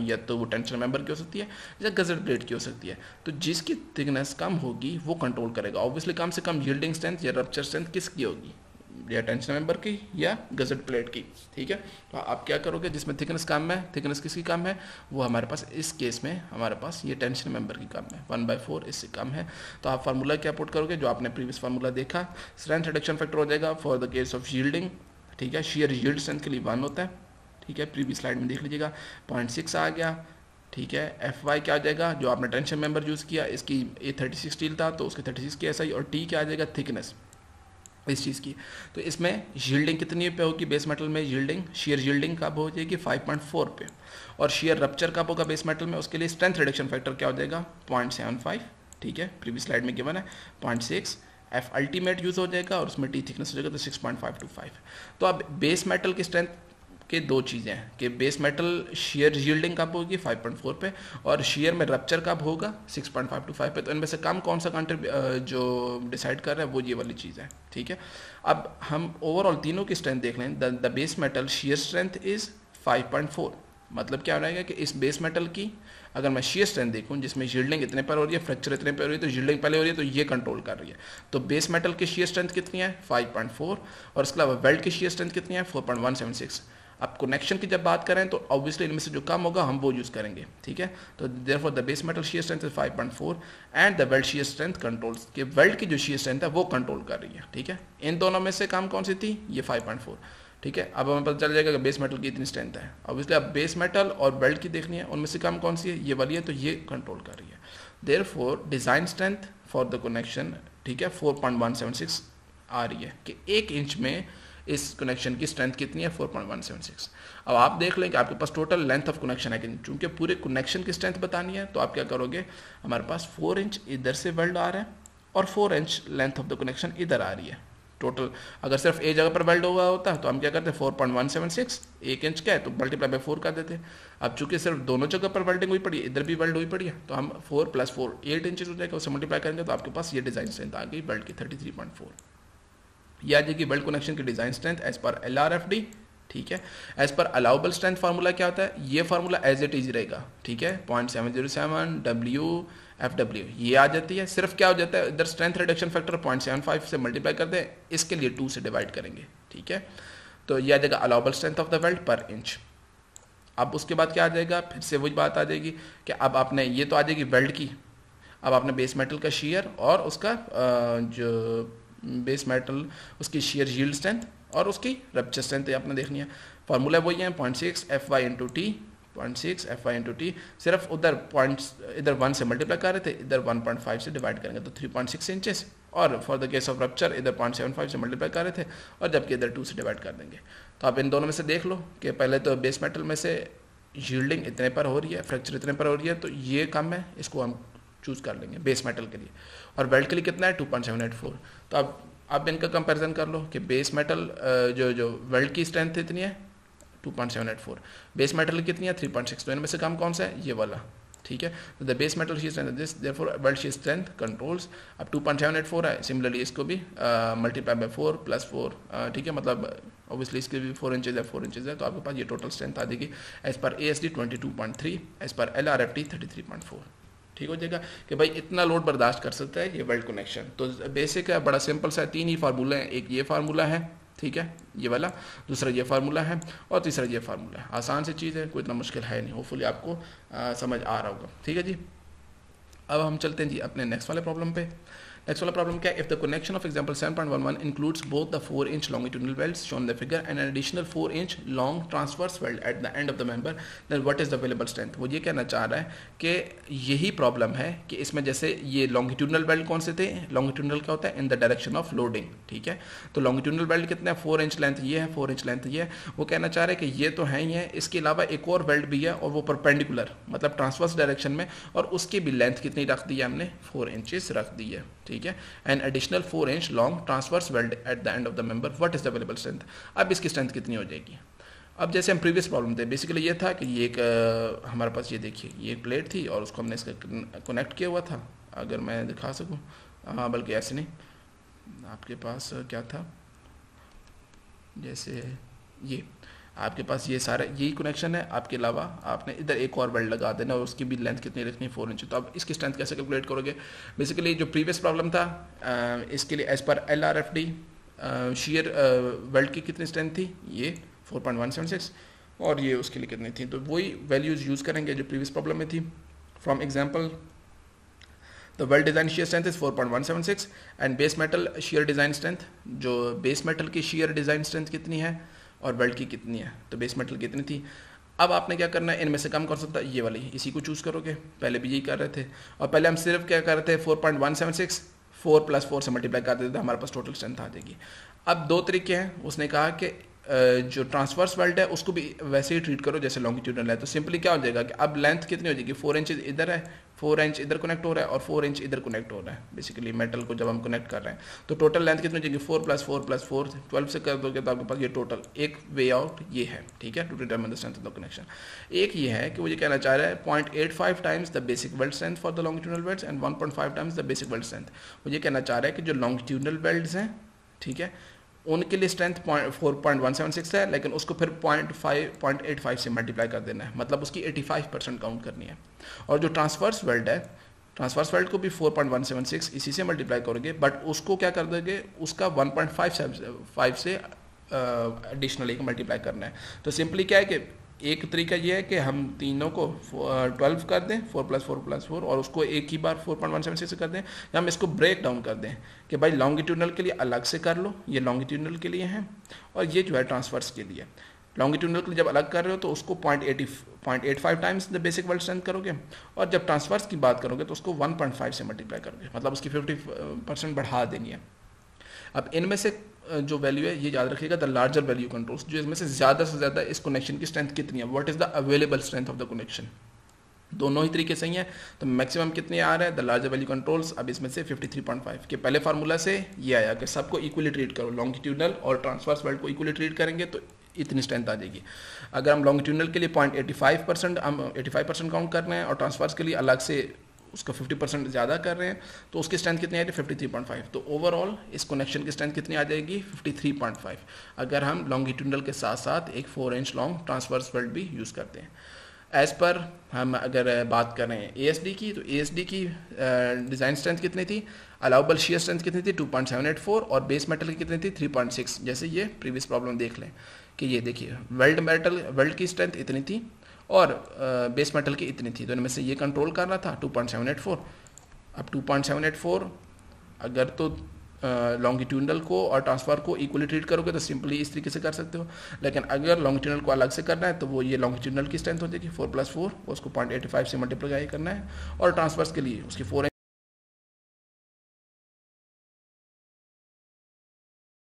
या तो वो टेंशन मेंबर की हो सकती है या गजट प्लेट की हो सकती है। तो जिसकी थिकनेस कम होगी वो कंट्रोल करेगा। ऑब्वियसली कम से कम यील्डिंग स्ट्रेंथ या रप्चर स्ट्रेंथ किसकी होगी, या टेंशन मेंबर की या गजट प्लेट की, ठीक है। तो आप क्या करोगे, जिसमें थिकनेस कम है, थिकनेस किसकी कम है, वो हमारे पास इस केस में हमारे पास ये टेंशन मेंबर की कम है, 1/4 इससे कम है। तो आप फार्मूला क्या पुट करोगे, जो आपने प्रीवियस फार्मूला देखा, स्ट्रेंथ रिडक्शन फैक्टर हो जाएगा for the case of yielding, ठीक है, शेयर यील्ड स्ट्रेंथ के लिए 1 होता है, ठीक है, प्रीवियस स्लाइड में देख लीजिएगा 0.6 आ गया, ठीक है। FY क्या आ जाएगा, जो आपने टेंशन मेंबर यूज़ किया, इसकी A36 स्टील था तो उसके 36 की SI, और T क्या आ जाएगा, थिकनेस इस चीज़ की। तो इसमें यील्डिंग कितनी पे होगी, बेस मेटल में यील्डिंग, शेयर यील्डिंग कब हो जाएगी 5.4 पे, और शेयर रप्चर कब होगा बेस मेटल में, उसके लिए स्ट्रेंथ रिडक्शन फैक्टर क्या हो जाएगा 0.75, ठीक है, प्रीवियस स्लाइड में गिवन है 0.6, F अल्टीमेट यूज़ हो जाएगा और उसमें T थिकनेस हो जाएगा तो 6.525। तो अब बेस मेटल की स्ट्रेंथ के दो चीज़ें हैं कि बेस मेटल शेयर यील्डिंग कब होगी 5.4 पे, और शेयर में रप्चर कब होगा 6.525 पे। तो इनमें से कम कौन सा जो डिसाइड कर रहा है वो ये वाली चीज़ है, ठीक है। अब हम ओवरऑल तीनों की स्ट्रेंथ देख लें। The base metal shear strength is 5.4, मतलब क्या हो रहेगा कि इस बेस मेटल की अगर मैं शेयर स्ट्रेंथ देखूं जिसमें यील्डिंग इतने पर हो रही है, फ्रैक्चर इतने पर हो रही है, तो यील्डिंग पहले हो रही है तो ये कंट्रोल कर रही है। तो बेस मेटल की शेयर स्ट्रेंथ कितनी है 5.4, और इसके अलावा वेल्ड की शेयर स्ट्रेंथ कितनी है 4.176। अब कनेक्शन की जब बात करें तो ऑब्वियसली इनमें से जो कम होगा हम वो यूज़ करेंगे, ठीक है। तो therefore the base metal shear strength is 5.4 and the weld shear strength controls, कि वेल्ड की जो शेयर स्ट्रेंथ है वो कंट्रोल कर रही है, ठीक है। इन दोनों में से कम कौन सी थी, ये 5.4, ठीक है। अब हमें पता चल जाएगा कि बेस मेटल की इतनी स्ट्रेंथ है। ऑब्वियसली अब बेस मेटल और वेल्ड की देखनी है, उनमें से कम कौन सी है, ये वाली है, तो ये कंट्रोल कर रही है। Therefore design strength for the connection, ठीक है, 4.176 आ रही है कि 1 इंच में इस कनेक्शन की स्ट्रेंथ कितनी है 4.176। अब आप देख लें कि आपके पास टोटल लेंथ ऑफ कनेक्शन है कि चूंकि पूरे कनेक्शन की स्ट्रेंथ बतानी है, तो आप क्या करोगे, हमारे पास 4 इंच इधर से वेल्ड आ रहा है और 4 inch length of the connection इधर आ रही है टोटल। अगर सिर्फ एक जगह पर वेल्ड हुआ होता तो हम क्या करते, 4.176 1 इंच का है तो मल्टीप्लाई बाय 4 कर देते। अब चूंकि सिर्फ दोनों जगह पर वेल्डिंग हुई पड़ी है, इधर भी वेल्ड हुई पड़ी है, तो हम 4 + 4 8 इंचेस हो जाएगा, उससे मल्टीप्लाई करेंगे तो आपके पास ये डिज़ाइन स्ट्रेंथ आ गई वेल्ड की 33.4। ये आ जाएगी वेल्ड कनेक्शन की डिज़ाइन स्ट्रेंथ एज पर LRFD, ठीक है। As per allowable strength formula क्या होता है, ये फार्मूला एज इट इज रहेगा, ठीक है। 0.707 WFW ये आ जाती है। सिर्फ क्या हो जाता है, इधर स्ट्रेंथ रिडक्शन फैक्टर 0.75 से मल्टीप्लाई कर दें, इसके लिए 2 से डिवाइड करेंगे, ठीक है। तो ये आ जाएगा allowable strength of the weld पर इंच। अब उसके बाद क्या आ जाएगा, फिर से वही बात आ जाएगी कि अब आपने ये तो आ जाएगी वेल्ड की, अब आपने बेस मेटल का शेयर और उसका जो बेस मेटल उसकी शेयर यील्ड स्ट्रेंथ और उसकी रप्चर स्ट्रेंथ आपने देखनी है। फार्मूला वही है 0.6 FY into T, 0.6 FY into T. सिर्फ उधर पॉइंट्स इधर 1 से मल्टीप्लाई कर रहे थे, इधर 1.5 से डिवाइड करेंगे तो 3.6 इंचेस, और for the case of rupture इधर 0.75 से मल्टीप्लाई कर रहे थे और जबकि इधर 2 से डिवाइड कर देंगे। तो आप इन दोनों में से देख लो कि पहले तो बेस मेटल में से यील्डिंग इतने पर हो रही है, फ्रैक्चर इतने पर हो रही है, तो ये कम है, इसको हम चूज़ कर लेंगे बेस मेटल के लिए। और वेल्ड के लिए कितना है 2.784। तो अब इनका कंपैरिजन कर लो कि बेस मेटल जो वेल्ड की स्ट्रेंथ इतनी है 2.784, बेस मेटल की कितनी है 3.6, तो इनमें से कम कौन सा है ये वाला, ठीक है। तो the base metal she strength this therefore weld she strength controls. अब 2.784 है, सिमिलरली इसको भी मल्टीप्लाई बाय 4 प्लस 4, ठीक है, मतलब ऑब्वियसली इसके भी 4 इंचेज है 4 इंचेज है, तो आपके पास ये टोटल स्ट्रेंथ आ जाएगी as per ASD 22.3, as per LRFT 33.4। ठीक हो जाएगा कि भाई इतना लोड बर्दाश्त कर सकता है ये वेल्ड कनेक्शन। तो बेसिक है, बड़ा सिंपल सा, 3 ही फार्मूला हैं, एक ये फार्मूला है, ठीक है, ये वाला, दूसरा ये फार्मूला है और तीसरा ये फार्मूला है। आसान सी चीज़ है, कोई इतना मुश्किल है नहीं, होपफुली आपको समझ आ रहा होगा, ठीक है जी। अब हम चलते हैं जी अपने नेक्स्ट वाले प्रॉब्लम पे। नेक्स्ट वाला प्रॉब्लम क्या है, if the connection of example 7.11 includes both the 4 inch longitudinal welds shown the figure and an additional 4 inch long transverse weld at the end of the member, then what is the available strength. वो ये कहना चाह रहा है कि यही problem है कि इसमें जैसे ये लॉन्गिट्यूडनल वेल्ड कौन से थे, लॉन्गिट्यूडनल क्या होता है in the direction of loading, ठीक है। तो लॉन्गिट्यूडनल वेल्ड कितना है 4 इंच लेंथ ये है, 4 इंच लेंथ ये है। वो कहना चाह रहे हैं कि ये तो है ही है, इसके अलावा एक और वेल्ड भी है और वो परपेंडिकुलर मतलब ट्रांसवर्स डायरेक्शन में, और उसकी भी लेंथ कितनी रख दी है हमने 4 इंचेस रख दी है, ठीक है। And additional 4 inch long transverse weld at the end of the member, what is the available strength. अब इसकी स्ट्रेंथ कितनी हो जाएगी। अब जैसे हम प्रीवियस प्रॉब्लम थे, बेसिकली ये था कि ये एक हमारे पास ये देखिए ये एक प्लेट थी और उसको हमने इसका कनेक्ट किया हुआ था, अगर मैं दिखा सकूँ, हाँ बल्कि ऐसे नहीं, आपके पास क्या था, जैसे ये आपके पास ये सारा यही कनेक्शन है, आपके अलावा आपने इधर एक और वेल्ड लगा देना और उसकी भी लेंथ कितनी रखनी है 4 इंच। तो अब इसकी स्ट्रेंथ कैसे कैलकुलेट करोगे। बेसिकली जो प्रीवियस प्रॉब्लम था इसके लिए एज पर LRFD शेयर वेल्ड की कितनी स्ट्रेंथ थी, ये 4.176, और ये उसके लिए कितनी थी, तो वही वैल्यूज़ यूज़ करेंगे जो प्रीवियस प्रॉब्लम में थी। From example the weld design shear strength is 4.176 and base metal share design strength, जो बेस मेटल की शेयर डिज़ाइन स्ट्रेंथ कितनी है और वेल्ड की कितनी है, तो बेस मेटल कितनी थी। अब आपने क्या करना है, इनमें से कम कर सकता है ये वाली, इसी को चूज़ करोगे, पहले भी यही कर रहे थे, और पहले हम सिर्फ क्या कर रहे थे 4.176 4 + 4 से मल्टीप्लाई कर देते थे, हमारे पास टोटल स्ट्रेंथ आ जाएगी। अब 2 तरीके हैं, उसने कहा कि जो ट्रांसवर्स वेल्ड है उसको भी वैसे ही ट्रीट करो जैसे लॉन्गिट्यूडनल है। तो सिंपली क्या हो जाएगा कि अब लेंथ कितनी हो जाएगी 4 इंच इधर है, 4 इंच इधर कनेक्ट हो रहा है और 4 इंच इधर कनेक्ट हो रहा है, बेसिकली मेटल को जब हम कनेक्ट कर रहे हैं। तो टोटल लेंथ कितनी हो जाएगी 4 + 4 + 4 12 से कर दोगे तो आपके पास ये टोटल एक वे आउट ये है, ठीक है, to determine the strength of the connection. एक ये है कि वो ये कहना चाह रहा है 0.85 times the basic weld strength for the longitudinal welds and 1.5 times the basic weld strength. वो ये कहना चाह रहा है कि जो लॉन्गिट्यूडनल वेल्ड्स हैं, ठीक है, उनके लिए स्ट्रेंथ 4.176 है, लेकिन उसको फिर 0.85 से मल्टीप्लाई कर देना है, मतलब उसकी 85% काउंट करनी है। और जो ट्रांसवर्स वेल्ड है, ट्रांसवर्स वेल्ड को भी 4.176 इसी से मल्टीप्लाई करोगे, बट उसको क्या कर दोगे, उसका 1.5 से एडिशनल एक मल्टीप्लाई करना है। तो सिंपली क्या है कि एक तरीका ये है कि हम तीनों को 12 कर दें, 4 + 4 + 4, और उसको एक ही बार 4.176 से कर दें, या हम इसको ब्रेक डाउन कर दें कि भाई लॉन्गिट्यूडनल के लिए अलग से कर लो, ये लॉन्गिट्यूडनल के लिए है और ये जो है ट्रांसवर्स के लिए। लॉन्गिट्यूडनल के लिए जब अलग कर रहे हो तो उसको 0.85 times the basic weld strength करोगे, और जब ट्रांसवर्स की बात करोगे तो उसको 1.5 से मल्टीप्लाई करोगे, मतलब उसकी 50% बढ़ा देनी है। अब इनमें से जो वैल्यू है ये याद रखिएगा, द लार्जर वैल्यू कंट्रोल्स, जो इसमें से ज़्यादा इस कनेक्शन की स्ट्रेंथ कितनी है, what is the available strength of the connection. दोनों ही तरीके सही है, तो मैक्सिमम कितने आ रहा है, द लार्जर वैल्यू कंट्रोल्स। अब इसमें से 53.5 के पहले फार्मूला से ये आया कि सबको इक्वली ट्रीट करो, लॉन्गिट्यूडनल और ट्रांसवर्स वेल्ड को इक्वली ट्रीट करेंगे तो इतनी स्ट्रेंथ आ जाएगी। अगर हम लॉन्गिट्यूडनल के लिए 0.85% हम 85% काउंट कर रहे हैं और ट्रांसवर्स के लिए अलग से उसका 50% ज़्यादा कर रहे हैं, तो उसकी स्ट्रेंथ कितनी आ रही है 53.5। तो ओवरऑल इस कनेक्शन की स्ट्रेंथ कितनी आ जाएगी 53.5, अगर हम लॉन्गिट्यूडनल के साथ साथ एक 4 इंच लॉन्ग ट्रांसवर्स वेल्ड भी यूज़ करते हैं। एज़ पर हम अगर बात कर रहे हैं ASD की, तो ASD की डिज़ाइन स्ट्रेंथ कितनी थी, अलाउबल शियर स्ट्रेंथ कितनी थी 2.784, और बेस मेटल की कितनी थी 3.6। जैसे ये प्रीवियस प्रॉब्लम देख लें कि ये देखिए वेल्ड की स्ट्रेंथ इतनी थी और बेस मेटल की इतनी थी, तो इनमें से ये कंट्रोल कर रहा था 2.784। अब 2.784 अगर तो लॉन्गिट्यूडनल को और ट्रांसफर को इक्वली ट्रीट करोगे तो सिंपली इस तरीके से कर सकते हो। लेकिन अगर लॉन्गिट्यूडनल को अलग से करना है तो वो ये लॉन्गिट्यूडनल की स्ट्रेंथ हो जाएगी 4 + 4, उसको 0.85 से मल्टीप्लाई करना है, और ट्रांसफर्स के लिए उसकी 4